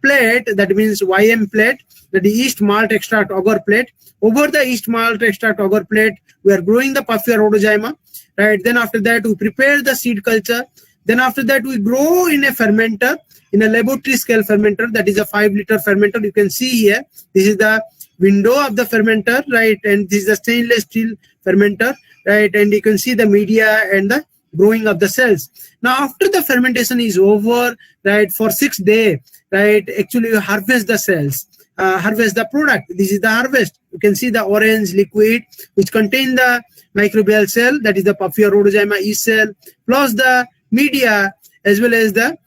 plate, that means YM plate, that is yeast malt extract agar plate. Over the yeast malt extract agar plate, we are growing the Papilla rhodozyma, right. Then after that we prepare the seed culture. Then after that we grow in a fermenter, in a laboratory scale fermenter, that is a 5-liter fermenter. You can see here, this is the window of the fermenter, right, and this is the stainless steel fermenter, right, and you can see the media and the growing of the cells. Now after the fermentation is over, right, for 6 days, right, actually you harvest the cells, harvest the product. This is the harvest. You can see the orange liquid which contain the microbial cell, that is the Papilla rhodozyma yeast cell, plus the media as well as the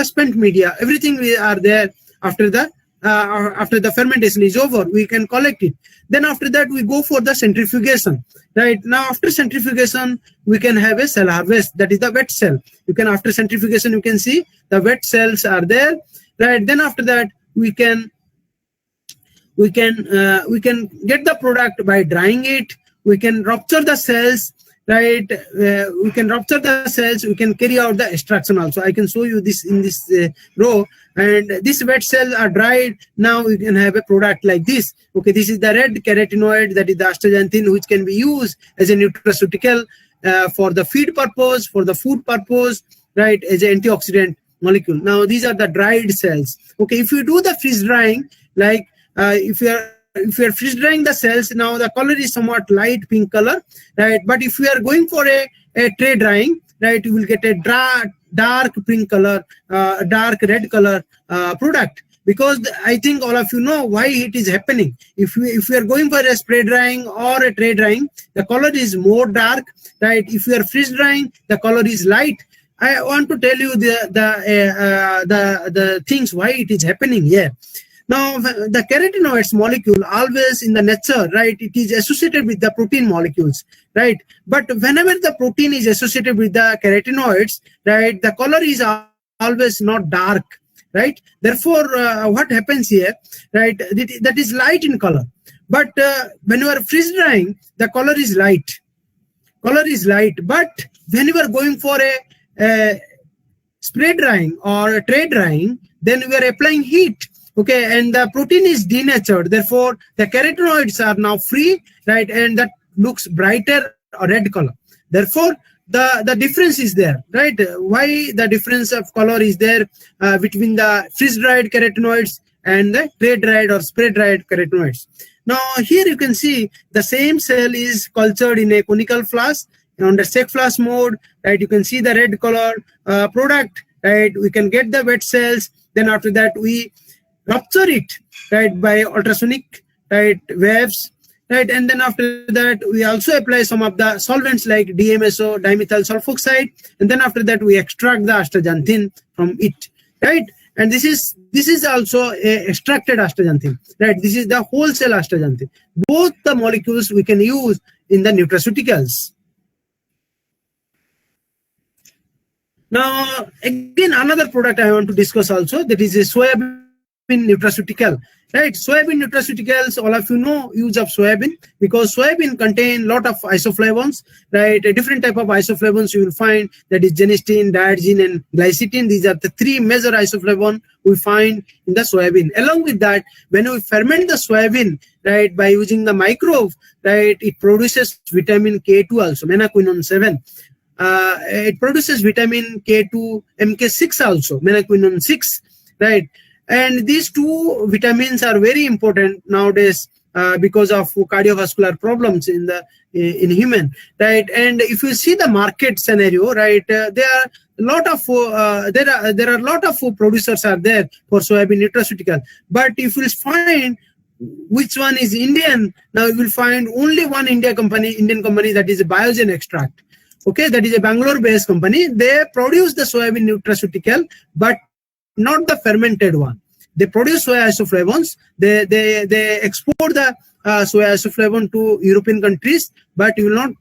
spent media. Everything we are there. After the fermentation is over, we can collect it. Then after that we go for the centrifugation, right. Now after centrifugation we can have a cell harvest, that is the wet cell. After centrifugation you can see the wet cells are there, right. Then after that we can get the product by drying it. We can rupture the cells, right. We can rupture the cells, we can carry out the extraction also. I can show you this in this row, and these wet cells are dried. Now we can have a product like this. Okay, this is the red carotenoid, that is the astaxanthin, which can be used as a nutraceutical for the feed purpose, for the food purpose, right, as an antioxidant molecule. Now these are the dried cells. Okay, if you do the freeze drying, like if you are freeze drying the cells, now the color is somewhat light pink color, right, but if you are going for a tray drying, right, you will get a dark pink color, dark red color product. Because I think all of you know why it is happening. If we are going for a spray drying or a tray drying, the color is more dark, right. If you are freeze drying, the color is light. I want to tell you the things why it is happening here. Now, the carotenoids molecule always in the nature, right, it is associated with the protein molecules, right? But whenever the protein is associated with the carotenoids, right, the color is always not dark, right? Therefore, what happens here, right, that is light in color. But when you are freeze drying, the color is light. But when you are going for a spray drying or a tray drying, then we are applying heat. Okay, and the protein is denatured. Therefore, the carotenoids are now free, right, and that looks brighter or red color. Therefore, the difference is there, right? Why the difference of color is there between the freeze-dried carotenoids and the tray-dried or spray-dried carotenoids? Now, here you can see the same cell is cultured in a conical flask on the sec flask mode, right? You can see the red color product, right? We can get the wet cells. Then after that, we rupture it, right, by ultrasonic, right, waves, right, and then after that we also apply some of the solvents like DMSO, dimethyl sulfoxide, and then after that we extract the astaxanthin from it, right, and this is also a extracted astaxanthin, right. This is the whole cell astaxanthin. Both the molecules we can use in the nutraceuticals. Now again, another product I want to discuss also, that is a soybean nutraceutical, right? Soybean nutraceuticals, all of you know use of soybean, because soybean contain lot of isoflavones, right? A different type of isoflavones you will find, that is genistein, diargine, and glycine. These are the three major isoflavone we find in the soybean. Along with that, when we ferment the soybean, right, by using the microbe, right, it produces vitamin K2 also, menaquinone 7. It produces vitamin K2, MK6 also, menaquinone 6, right? And these two vitamins are very important nowadays because of cardiovascular problems in human, right? And if you see the market scenario, right, there are a lot of producers are there for soybean nutraceutical. But if you find which one is Indian, now you will find only one Indian company, that is a Biogen extract. Okay, that is a Bangalore-based company. They produce the soybean nutraceutical, but not the fermented one. They produce soy isoflavones. They export the soy isoflavone to European countries, but you will not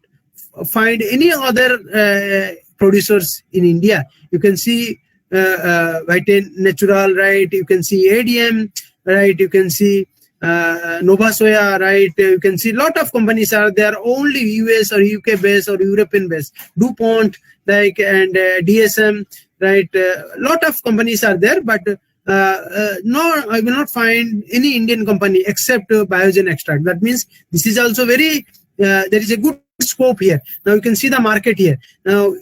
find any other producers in India. You can see Vitae Natural, right? You can see ADM, right? You can see Nova Soya, right? You can see a lot of companies are there, only US or UK based or European based. DuPont, like, and DSM, right? Lot of companies are there, but no, I will not find any Indian company except Biogen extract. That means this is also very, there is a good scope here. Now you can see the market here. Now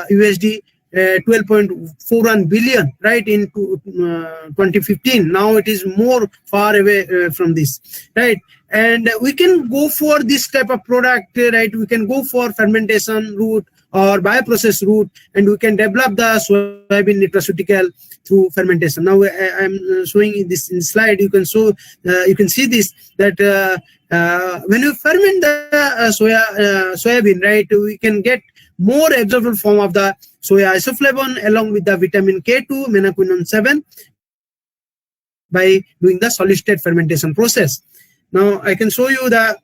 USD 12.41 billion, right, in 2015. Now it is more far away from this, right? And we can go for this type of product, right? We can go for fermentation route or bioprocess route, and we can develop the soybean nutraceutical through fermentation. Now I am showing this in slide. You can see this, that when you ferment the soybean, right, we can get more absorbable form of the soy isoflavone along with the vitamin K2, menaquinone 7, by doing the solid state fermentation process. Now I can show you the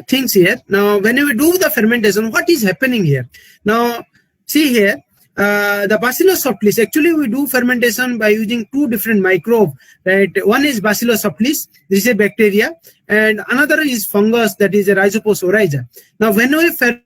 things here. Now when we do the fermentation, what is happening here? Now see here, the Bacillus subtilis. Actually, we do fermentation by using two different microbes, right? One is Bacillus subtilis, this is a bacteria, and another is fungus, that is a Rhizopus oryza. Now when we ferment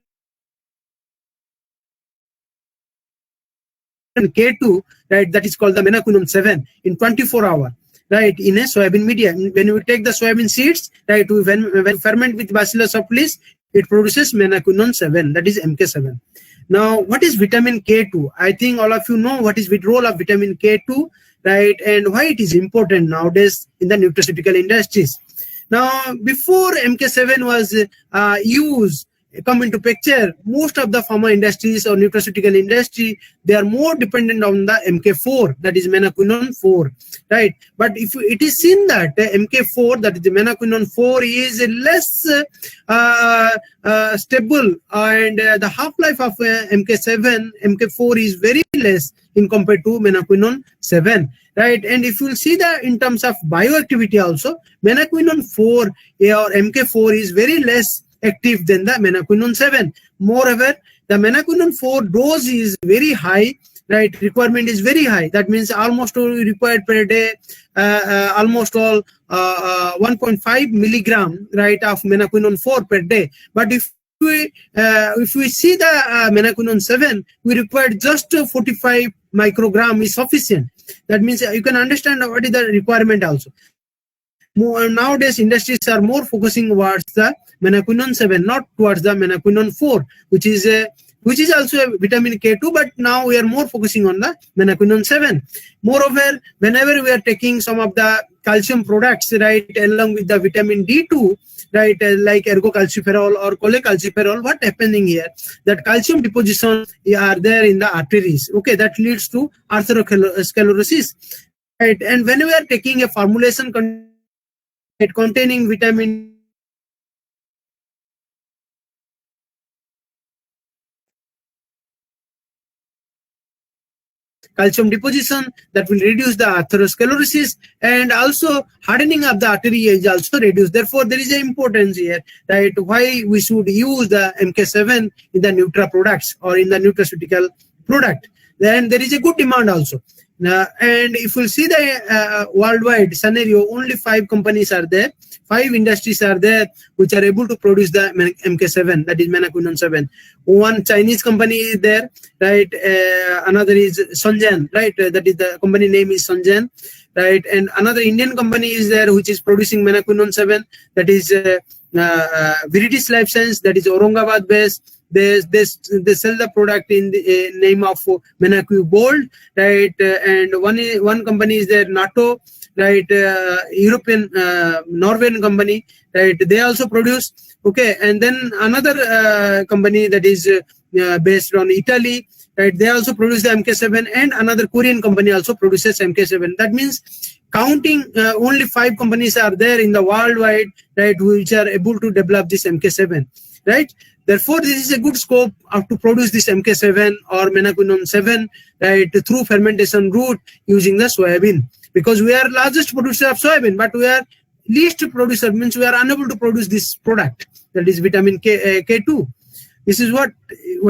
K2, right, that is called the menaquinone 7 in 24 hours, right, in a soybean media. When we take the soybean seeds, right, when ferment with Bacillus subtilis, it produces menaquinone 7, that is MK7. Now, what is vitamin K2? I think all of you know what is the role of vitamin K2, right, and why it is important nowadays in the nutraceutical industries. Now, before MK7 was used, come into picture, most of the pharma industries or nutraceutical industry, they are more dependent on the MK4, that is menaquinone 4, right? But if it is seen that MK4, that is the menaquinone 4, is less stable, and the half-life of MK4 is very less in compared to menaquinone 7, right? And if you will see that in terms of bioactivity also, menaquinone 4 or MK4 is very less active than the menaquinone 7. Moreover, the menaquinone 4 dose is very high, right? Requirement is very high. That means almost required per day, almost all 1.5 milligram, right, of menaquinone 4 per day. But if we see the menaquinone 7, we require just 45 microgram is sufficient. That means you can understand what is the requirement also. Nowadays, industries are more focusing towards the menaquinone 7, not towards the menaquinone 4, which is also a vitamin K2, but now we are more focusing on the menaquinone 7. Moreover, whenever we are taking some of the calcium products, right, along with the vitamin D2, right, like ergocalciferol or cholecalciferol, what happening here? That calcium deposition are there in the arteries. Okay, that leads to atherosclerosis, right? And when we are taking a formulation containing vitamin calcium deposition, that will reduce the atherosclerosis, and also hardening of the artery is also reduced. Therefore, there is an importance here, right, why we should use the MK7 in the Nutra products or in the nutraceutical product. then there is a good demand also. And if you see the worldwide scenario, only 5 companies are there, 5 industries are there which are able to produce the MK7, that is menaquinone 7. One Chinese company is there, right? Another is Sunjan, right? That is the company name is Sunjan, right? And another Indian company is there which is producing menaquinone 7, that is Reddish Life Science, that is Aurangabad based. They sell the product in the name of Menaqui Gold, right? And one company is there, NATO, right? European Norwegian company, right? They also produce. Okay, and then another company that is based on Italy, right? They also produce the MK7, and another Korean company also produces MK7. That means counting only 5 companies are there in the worldwide, right, which are able to develop this MK7, right? Therefore, this is a good scope to produce this MK7 or menaquinone 7, right, through fermentation route using the soybean. Because we are largest producer of soybean, but we are least producer, means we are unable to produce this product, that is vitamin K2. This is what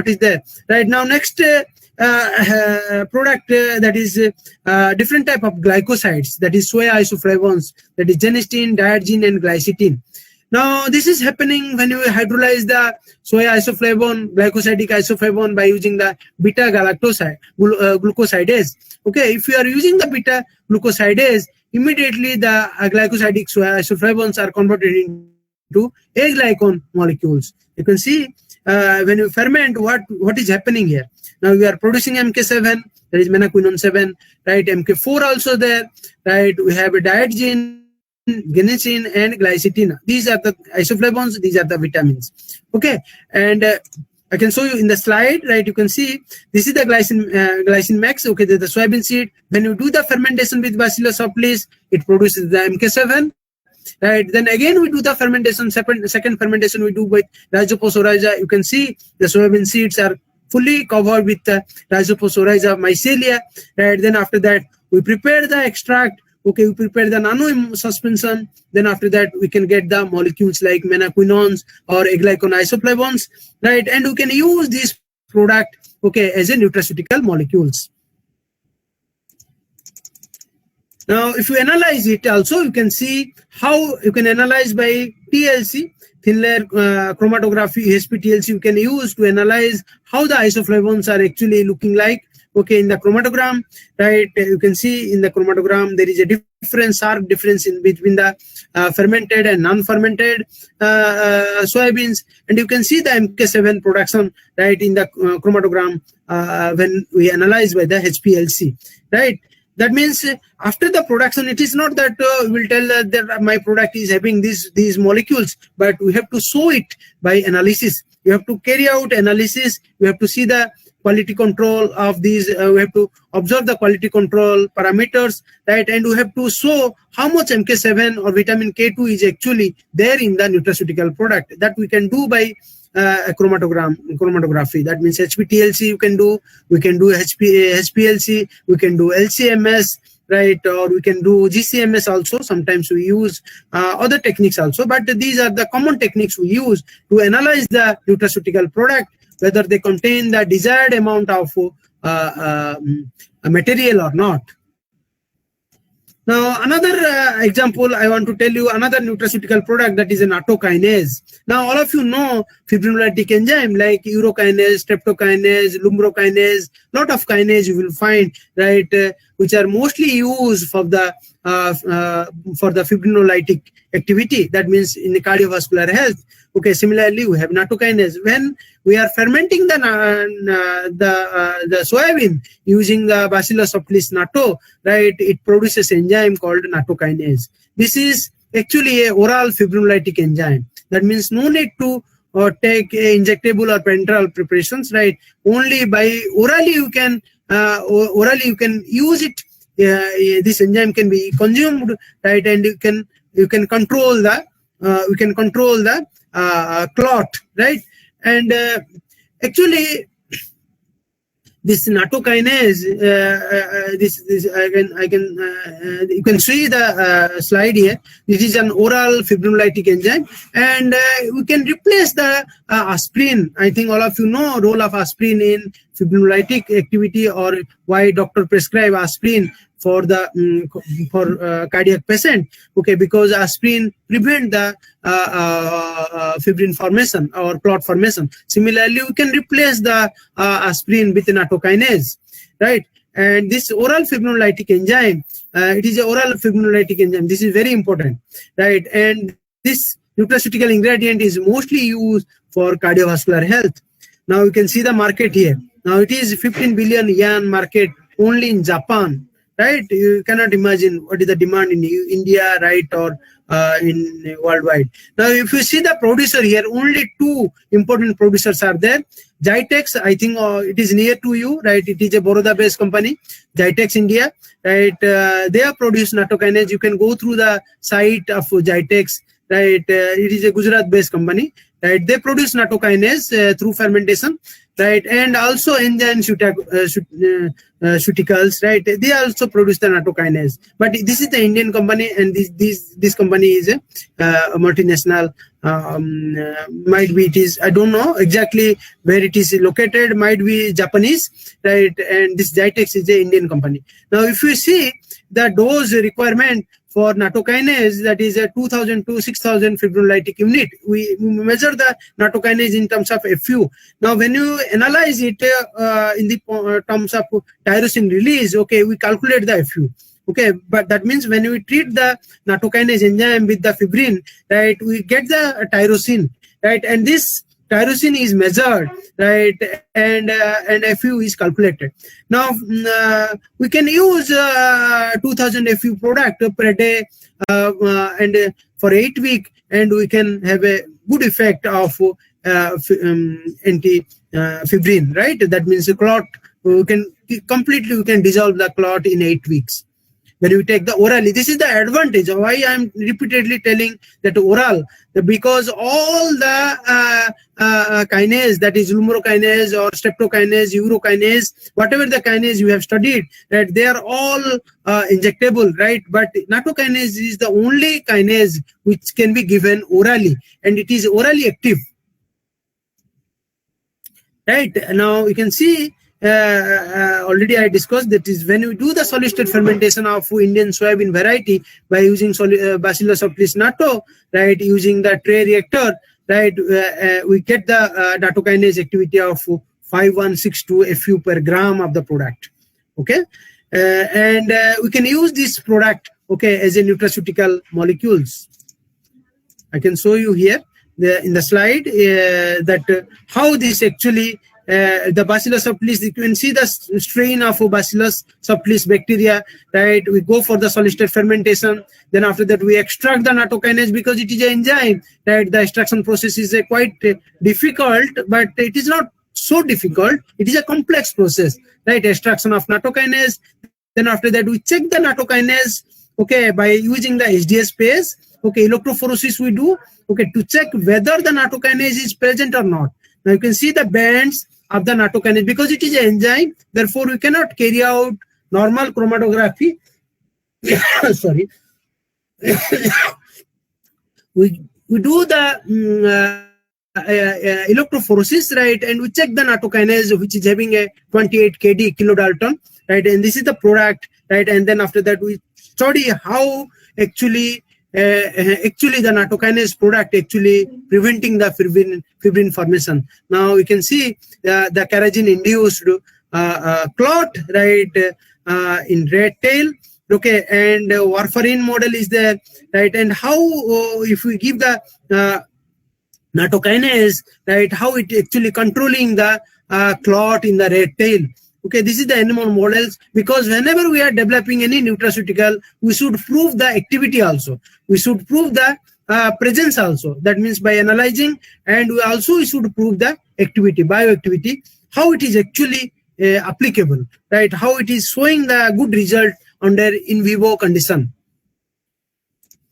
is there. Right now, next product that is different type of glycosides, that is Soy Isoflavones, that is genistein, dietgene, and glycine. Now, this is happening when you hydrolyze the soy isoflavone, glycosidic isoflavone by using the beta-glucosidase. Okay, if you are using the beta-glucosidase, immediately the glycosidic soy isoflavones are converted into A-glycone molecules. You can see when you ferment what is happening here. Now, we are producing MK7, that is menaquinone 7, right? MK4 also there, right? We have a dietgene, genistein, and glycine. These are the isoflavones, these are the vitamins. Okay, and I can show you in the slide, right? You can see this is the glycine max. Okay, the soybean seed. When you do the fermentation with Bacillus subtilis, it produces the MK7, right? Then again we do the fermentation, second fermentation we do with Rhizopus oryza. You can see the soybean seeds are fully covered with the Rhizopus oryza mycelia, right? Then after that we prepare the extract. Okay, we prepare the nano suspension. Then after that, we can get the molecules like menaquinones or A-glycone isoflavones, right? And we can use this product, okay, as a nutraceutical molecules. Now, if you analyze it also, you can see how you can analyze by TLC, thin layer chromatography, HPTLC, you can use to analyze how the isoflavones are actually looking like. Okay, in the chromatogram, right, you can see in the chromatogram there is a sharp difference in between the fermented and non-fermented soybeans, and you can see the MK7 production, right, in the chromatogram when we analyze by the HPLC, right. That means after the production, it is not that we will tell that my product is having these molecules, but we have to show it by analysis. You have to carry out analysis. You have to see the quality control of these. We have to observe the quality control parameters, right? And we have to show how much MK7 or vitamin K2 is actually there in the nutraceutical product. That we can do by chromatography. That means HPTLC you can do. We can do HPLC. We can do LCMS, right? Or we can do GCMS also. Sometimes we use other techniques also. But these are the common techniques we use to analyze the nutraceutical product, whether they contain the desired amount of material or not. Now, another example, I want to tell you another nutraceutical product, that is an autokinase. Now, all of you know fibrinolytic enzyme like urokinase, streptokinase, lumbrokinase, lot of kinase you will find, right, which are mostly used for the fibrinolytic activity. That means in the cardiovascular health. Okay, similarly, we have nattokinase. When we are fermenting the soybean using the Bacillus subtilis natto, right, it produces enzyme called nattokinase. This is actually a oral fibrinolytic enzyme. That means no need to take injectable or parenteral preparations, right? Only by orally you can use it. This enzyme can be consumed, right, and you can control the clot, right? And actually this nattokinase, you can see the slide here. This is an oral fibrinolytic enzyme, and we can replace the aspirin. I think all of you know role of aspirin in fibrinolytic activity, or why doctor prescribe aspirin for the cardiac patient. Okay, because aspirin prevent the fibrin formation or clot formation. Similarly, we can replace the aspirin with nattokinase, right? And this oral fibrinolytic enzyme, it is an oral fibrinolytic enzyme. This is very important, right? And this nutraceutical ingredient is mostly used for cardiovascular health. Now you can see the market here. Now it is 15 billion yen market only in Japan, right? You cannot imagine what is the demand in India, right, or in worldwide. Now, if you see the producer here, only two important producers are there. Zytex, I think it is near to you, right? It is a Baroda-based company, Zytex India, right? They have produced nattokinase. You can go through the site of Zytex, right? It is a Gujarat-based company, right? They produce nattokinase through fermentation, right? And also enzyme Nutraceuticals, right? They also produce the nattokinase. But this is the Indian company, and this company is a multinational. Might be it is, I don't know exactly where it is located. Might be Japanese, right? And this Zytex is an Indian company. Now, if you see the dose requirement for nattokinase, that is a 2,000 to 6,000 fibrinolytic unit. We measure the nattokinase in terms of FU. Now, when you analyze it in the terms of tyrosine release, okay, we calculate the FU. Okay, but that means when we treat the nattokinase enzyme with the fibrin, right, we get the tyrosine, right, and this tyrosine is measured, right, and FU is calculated. Now we can use 2000 FU product per day and for 8 weeks, and we can have a good effect of anti-fibrin, right? That means the clot, we can dissolve the clot in 8 weeks. When you take the orally, this is the advantage. Why I'm repeatedly telling that oral, because all the kinase, that is lumbrokinase or streptokinase, urokinase, whatever the kinase you have studied, that they are all injectable, right? But nattokinase is the only kinase which can be given orally, and it is orally active. Right now you can see. Already I discussed that is when we do the solid-state fermentation of Indian soybean variety by using Bacillus subtilis natto, right, using the tray reactor, right, we get the nattokinase activity of 5162 FU per gram of the product. Okay, and we can use this product, okay, as a nutraceutical molecules. I can show you here in the slide that how this actually. The Bacillus subtilis, you can see the strain of Bacillus subtilis bacteria, right? We go for the solid-state fermentation. Then after that, we extract the nattokinase because it is an enzyme, right? The extraction process is quite difficult, but it is not so difficult. It is a complex process, right? Extraction of nattokinase. Then after that, we check the nattokinase, okay, by using the SDS phase. Okay, electrophoresis we do, okay, to check whether the nattokinase is present or not. Now you can see the bands of the nattokinase because it is an enzyme. Therefore, we cannot carry out normal chromatography. Sorry, we do the electrophoresis, right, and we check the nattokinase, which is having a 28 kD kilodalton, right, and this is the product, right, and then after that we study how actually the nattokinase product actually preventing the fibrin formation. Now you can see the carrageen induced clot, right, in red tail, okay, and warfarin model is there, right, and how if we give the nattokinase, right, how it actually controlling the clot in the red tail. Okay, this is the animal models, because whenever we are developing any nutraceutical, we should prove the activity also. We should prove the presence also. That means by analyzing, and we also should prove the activity, bioactivity, how it is actually applicable, right? How it is showing the good result under in vivo condition,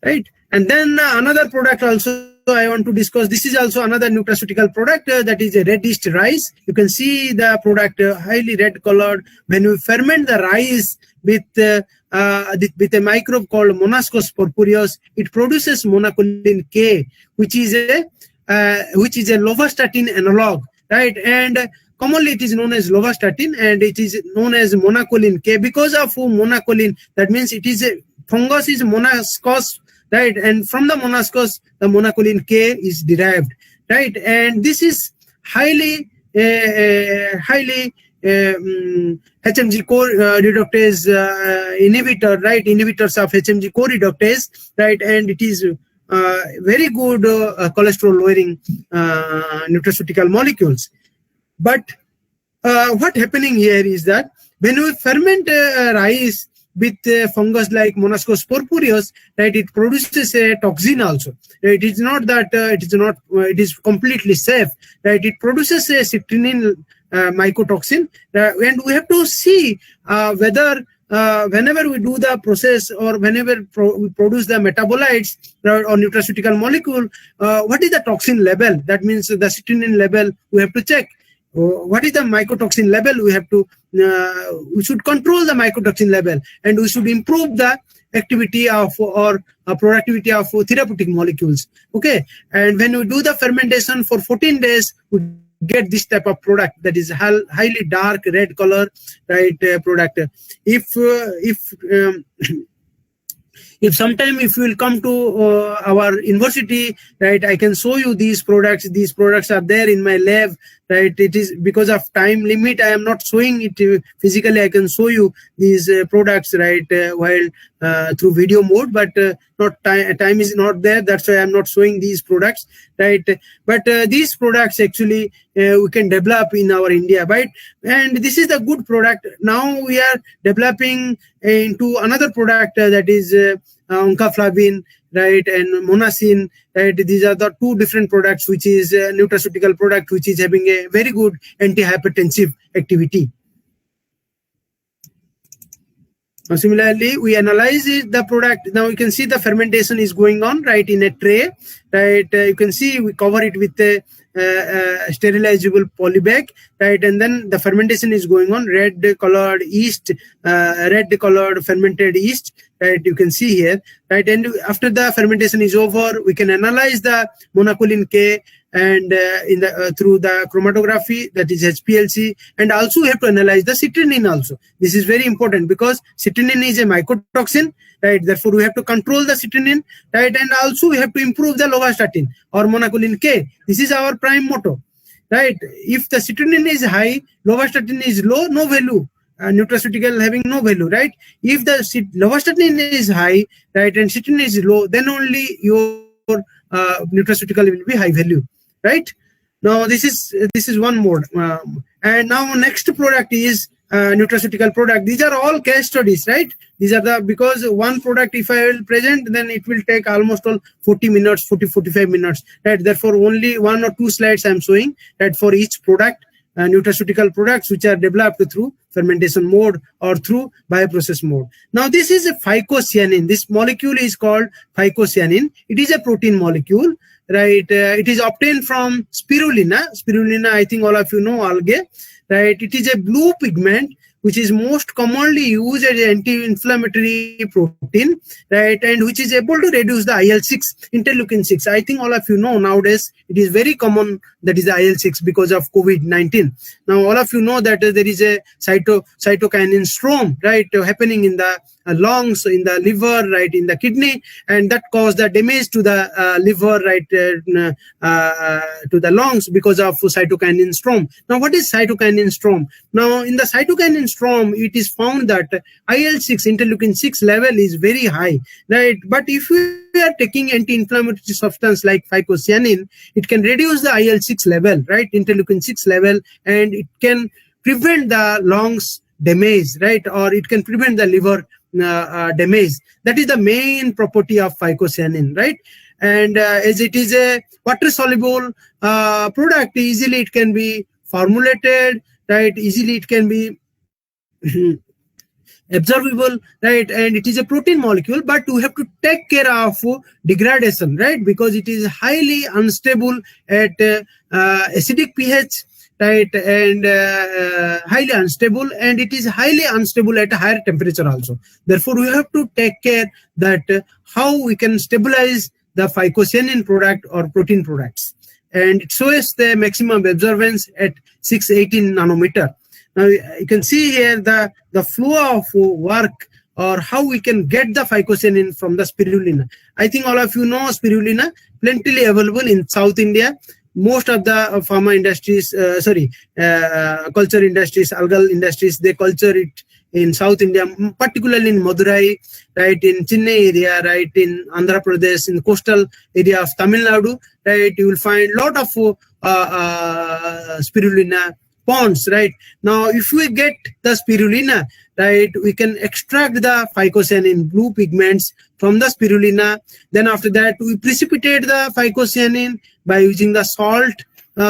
right? And then another product also I want to discuss. This is also another nutraceutical product that is a Reddish Rice. You can see the product highly red colored. When we ferment the rice with a microbe called Monascos purpureus, it produces monocolin K, which is a lovastatin analog, right? And commonly it is known as lovastatin, and it is known as monacolin K because of monacolin. That means it is a fungus is monascos, right? And from the monascos, the monacolin K is derived, right? And this is highly HMG co-reductase inhibitor, right? Inhibitors of HMG co-reductase, right? And it is very good cholesterol lowering nutraceutical molecules. But what happening here is that when we ferment rice with fungus like Monascos purpureus, right, it produces a toxin also. It is not that it is completely safe, right? It produces a citrulline mycotoxin, and we have to see whether whenever we do the process or whenever we produce the metabolites or nutraceutical molecule, what is the toxin level? That means the citrulline level we have to check. What is the mycotoxin level? We have to we should control the mycotoxin level, and we should improve the activity of or productivity of therapeutic molecules. Okay, and when we do the fermentation for 14 days, we get this type of product that is highly dark red color, right? Product. If sometime if you will come to our university, right, I can show you these products. These products are there in my lab, right? It is because of time limit, I am not showing it physically. I can show you these products, right, while through video mode, but not time is not there. That's why I'm not showing these products, right? But these products actually we can develop in our India, right? And this is the good product. Now we are developing into another product that is oncoflavin, right, and monasin, right? These are the two different products, which is a nutraceutical product, which is having a very good antihypertensive activity. Now, similarly, we analyze the product. Now you can see the fermentation is going on, right, in a tray, right? You can see we cover it with a sterilizable polybag, right? And then the fermentation is going on, red colored yeast, red colored fermented yeast, right? You can see here, right? And after the fermentation is over, we can analyze the monacolin K and in the through the chromatography, that is HPLC, and also we have to analyze the citrulline also. This is very important because citrulline is a mycotoxin, right? Therefore we have to control the citrulline, right? And also we have to improve the lovastatin or monacolin K. This is our prime motto, right? If the citrulline is high, lovastatin is low, no value. Nutraceutical having no value, right? If the lovastatin is high, right, and citrulline is low, then only your nutraceutical will be high value, right? Now this is one mode, and now next product is nutraceutical product. These are all case studies, right? These are the, because one product if I will present, then it will take almost all 40 minutes, 45 minutes, right? Therefore only one or two slides I'm showing, right, for each product. Nutraceutical products which are developed through fermentation mode or through bioprocess mode. Now this is a phycocyanin. This molecule is called phycocyanin. It is a protein molecule, right? It is obtained from spirulina. Spirulina, I think all of you know, algae, right? It is a blue pigment which is most commonly used as an anti-inflammatory protein, right, and which is able to reduce the IL-6, interleukin 6. I think all of you know nowadays it is very common, that is IL-6 because of COVID-19. Now all of you know that there is a cytokinin storm, right, happening in the lungs, in the liver, right, in the kidney, and that caused the damage to the liver, right, to the lungs because of cytokinin storm. Now what is cytokinin storm? Now in the cytokinin storm, it is found that IL-6, interleukin 6 level is very high, right? But if we are taking anti-inflammatory substance like phycocyanin, it can reduce the IL-6 level, right, interleukin 6 level, and it can prevent the lungs damage, right, or it can prevent the liver damage. That is the main property of phycocyanin, right? And as it is a water soluble product, easily it can be formulated, right, easily it can be absorbable, right, and it is a protein molecule, but we have to take care of degradation, right, because it is highly unstable at acidic pH, right, and highly unstable, and it is highly unstable at a higher temperature also. Therefore we have to take care that how we can stabilize the phycocyanin product or protein products. and it shows the maximum absorbance at 618 nanometer. Now you can see here the flow of work, or how we can get the phycocyanin from the spirulina. I think all of you know spirulina, plentifully available in South India. Most of the pharma industries, culture industries, algal industries, they culture it in South India, particularly in Madurai, right, in Chennai area, right, in Andhra Pradesh, in the coastal area of Tamil Nadu, right, you will find a lot of spirulina ponds, right. Now, if we get the spirulina, right, we can extract the phycocyanin, blue pigments from the spirulina. Then after that, we precipitate the phycocyanin by using the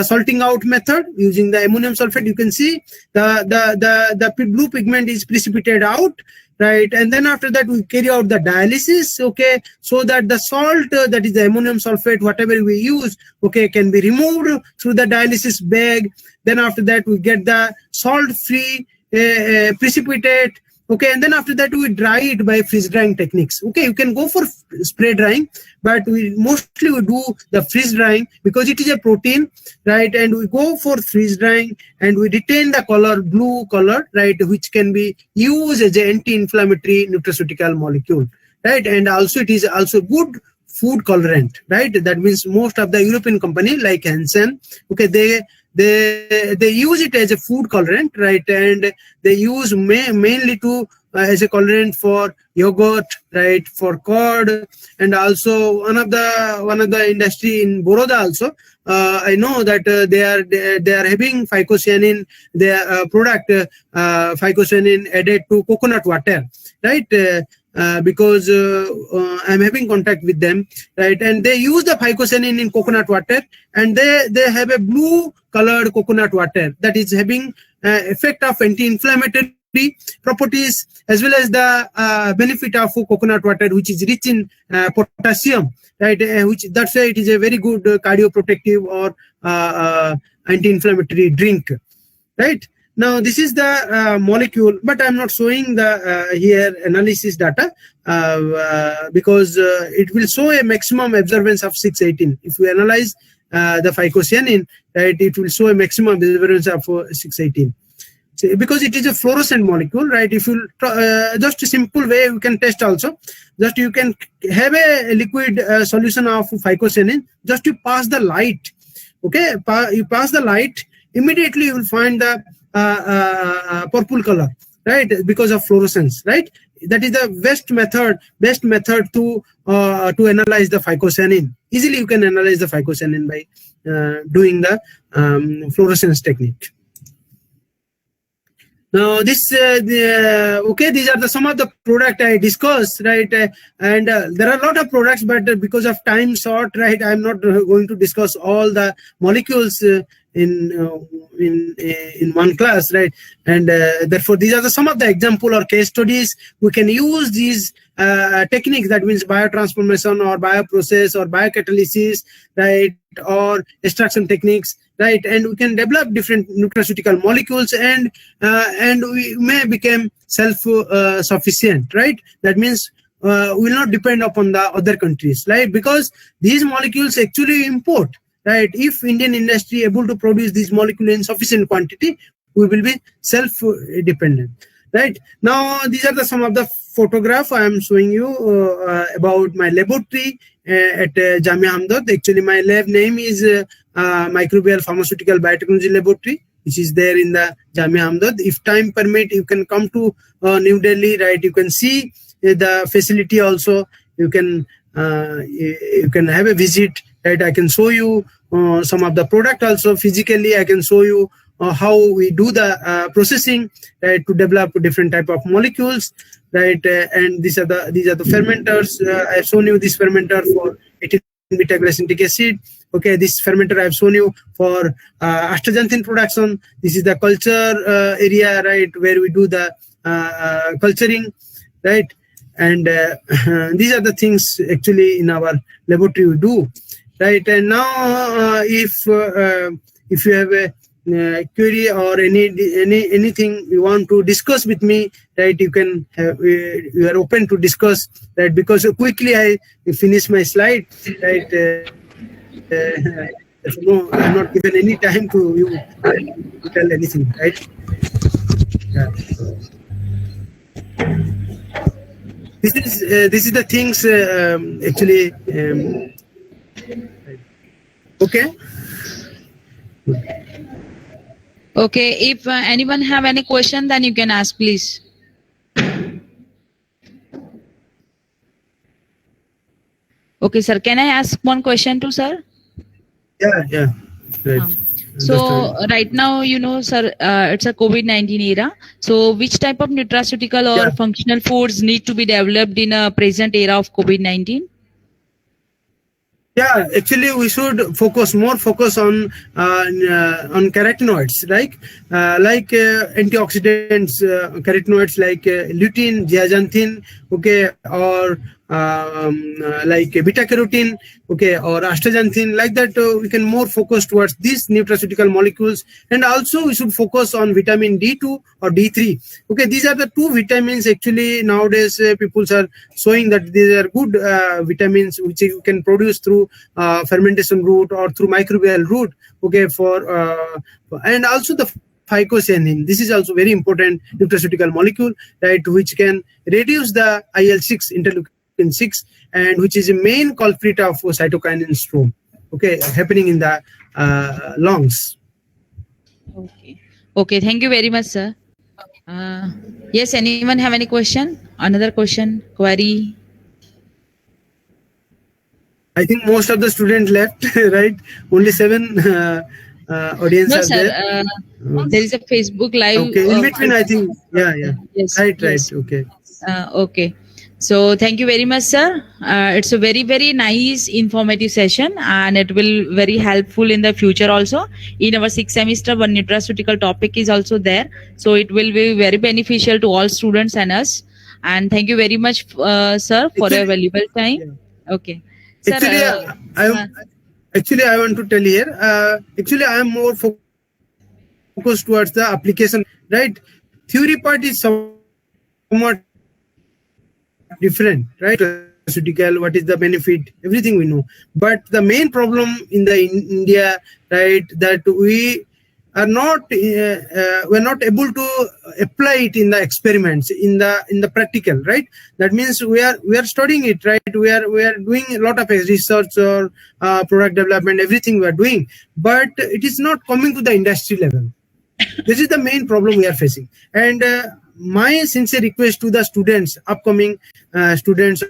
salting out method, using the ammonium sulfate. You can see the blue pigment is precipitated out, right, and then after that we carry out the dialysis, okay, so that the salt, that is the ammonium sulfate, whatever we use, okay, can be removed through the dialysis bag. Then after that we get the salt free precipitate, okay, and then after that we dry it by freeze drying techniques. Okay, you can go for spray drying, but we mostly do the freeze drying because it is a protein, right, and we go for freeze drying and we retain the color, blue color, right, which can be used as an anti-inflammatory nutraceutical molecule, right, and also it is also good food colorant, right. That means most of the European company like Hansen, okay, they use it as a food colorant, right, and they use mainly to as a colorant for yogurt, right, for curd, and also one of the industry in Baroda also. I know that they are having phycocyanin, their product phycocyanin added to coconut water, right. Because I'm having contact with them, right, and they use the phycocyanin in coconut water, and they have a blue colored coconut water that is having effect of anti-inflammatory properties, as well as the benefit of coconut water, which is rich in potassium, right, which that's why it is a very good cardioprotective or anti-inflammatory drink, right. Now, this is the molecule, but I'm not showing the here analysis data because it will show a maximum absorbance of 618. If we analyze the phycocyanin, right, it will show a maximum absorbance of 618. So, because it is a fluorescent molecule, right? If you just a simple way you can test also. Just you can have a liquid solution of phycocyanin. Just you pass the light, okay? You pass the light, immediately you will find the purple color, right, because of fluorescence, right. That is the best method to analyze the phycocyanin. Easily you can analyze the phycocyanin by doing the fluorescence technique. Now this okay, these are some of the product I discussed, right, and there are a lot of products, but because of time short, right, I'm not going to discuss all the molecules in one class, right, and therefore these are some of the example or case studies. We can use these techniques, that means biotransformation or bioprocess or biocatalysis, right, or extraction techniques, right, and we can develop different nutraceutical molecules, and we may become self-sufficient, right. That means we will not depend upon the other countries, right, because these molecules actually import, right. If Indian industry able to produce these molecules in sufficient quantity, we will be self-dependent, right. Now these are some of the photograph I am showing you about my laboratory at Jamia Hamdard. Actually my lab name is Microbial Pharmaceutical Biotechnology Laboratory, which is there in the Jamia Hamdard. If time permit, you can come to New Delhi, right. You can see the facility also. You can have a visit, right. I can show you some of the product also physically. I can show you how we do the processing, right, to develop different type of molecules, right, and these are the fermenters. I've shown you this fermenter for 18 beta-glycinic acid. Okay, this fermenter I've shown you for astaxanthin production. This is the culture area, right, where we do the culturing, right, and these are the things actually in our laboratory we do, right. And now if you have a query or anything you want to discuss with me, right, you can you are open to discuss, right, because quickly I finish my slide, right. No, I'm not given any time to you to tell anything, right? Yeah. This is the things actually. Okay. Okay, if anyone have any question, then you can ask, please. Okay, sir. Can I ask one question to sir? Yeah. Yeah. Right. Um, So Understand. right now, sir, it's a COVID-19 era. So which type of nutraceutical or Yeah. functional foods need to be developed in a present era of COVID-19? Yeah, actually, we should focus on carotenoids, antioxidants, carotenoids like lutein, zeaxanthin, okay, or like beta carotene, okay, or astaxanthin, like that. We can more focus towards these nutraceutical molecules, and also we should focus on vitamin D2 or D3. Okay, these are the two vitamins. Actually, nowadays people are showing that these are good vitamins which you can produce through fermentation route or through microbial route. Okay, and also the phycocyanin. This is also very important nutraceutical molecule, right, which can reduce the IL-6, interleukin 6, and which is a main culprit of cytokine storm. Okay, happening in the lungs. Okay. Okay. Thank you very much, sir. Yes. Anyone have any question? Another question? Query? I think most of the students left, right? Only seven audience No, are sir. there. There is a Facebook live. Okay, in between, I think. Yeah, yeah. Yes. Right. Yes. Okay. Okay. So thank you very much, sir. It's a very, very nice informative session, and it will very helpful in the future also. In our sixth semester, one nutraceutical topic is also there, so it will be very beneficial to all students and us. And thank you very much, sir, for your Actually, valuable time. yeah. Okay, sir. Actually, Uh, I want to tell here. Actually, I am more focused towards the application, right? Theory part is somewhat different, right? Nutraceutical, what is the benefit, everything we know. But the main problem in the India, right, that we're not able to apply it in the experiments, in the practical, right? That means we are studying it, right? We are doing a lot of research or product development, everything we are doing, but it is not coming to the industry level. This is the main problem we are facing. And my sincere request to the students, upcoming students,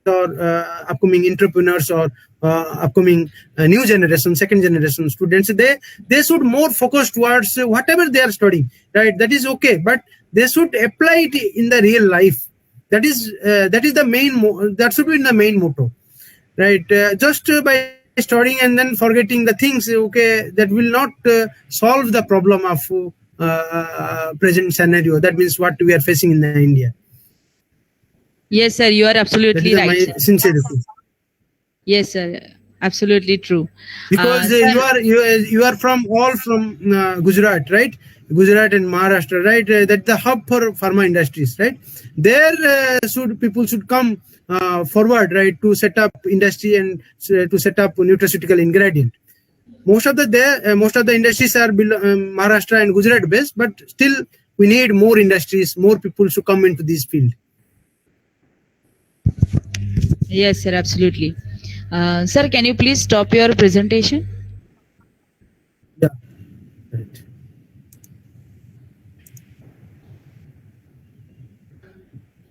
or upcoming entrepreneurs, or upcoming new generation, second generation students, they should more focus towards whatever they are studying, right? That is okay, but they should apply it in the real life. That is the that should be the main motto, right? Just by studying and then forgetting the things, okay, that will not solve the problem of present scenario. That means what we are facing in the India. yes, sir. You are That absolutely is right, my sir. sincere request. Yes, sir. Absolutely true. Because Sir, you are from Gujarat, right? Gujarat and Maharashtra, right? That's the hub for pharma industries, right? There should people should come forward, right, to set up industry and to set up nutraceutical ingredient. Most of the industries are Maharashtra and Gujarat based, but still we need more industries, more people to come into this field. yes, sir. Absolutely. Sir, can you please stop your presentation? Yeah, right.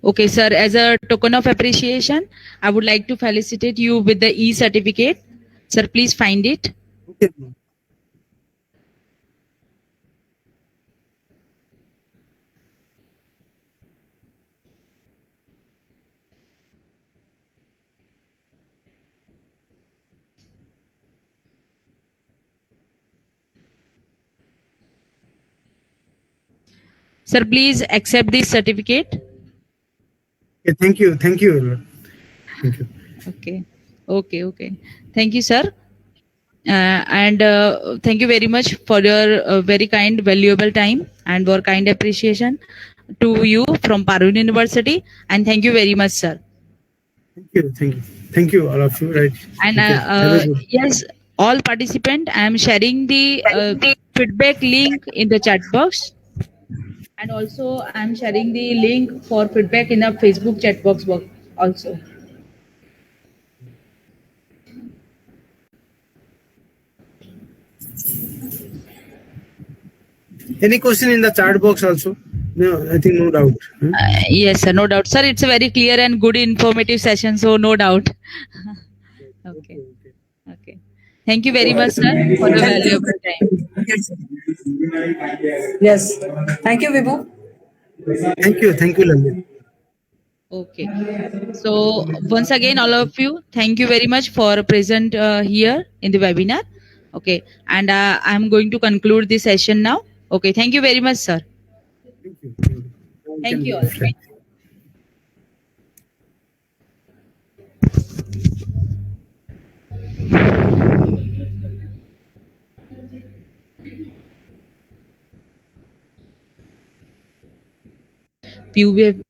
Okay, sir. As a token of appreciation, I would like to felicitate you with the e-certificate. Sir, please find it. Okay. Sir, please accept this certificate. Okay, thank you, thank you, thank you. Okay. Okay. Thank you, sir. And thank you very much for your very kind, valuable time and your kind appreciation to you from Parun University. And thank you very much, sir. Thank you, all of you. Okay. Right. And Okay. Have a good. yes, all participant, I am sharing the feedback link in the chat box, and also I am sharing the link for feedback in the Facebook chat box also. Any question in the chat box also? No, I think no doubt. Yes, sir, no doubt, sir. It's a very clear and good informative session, so no doubt. Okay. Okay. Thank you very much, sir, for your Thank you. valuable time. Yes. Thank you, Vibhu. Thank you, Lalit. Okay. So once again, all of you, thank you very much for present here in the webinar. Okay, and I'm going to conclude the session now. Okay, thank you very much, sir. Thank you. Thank you. Now we Thank can you go all. offline. PUBF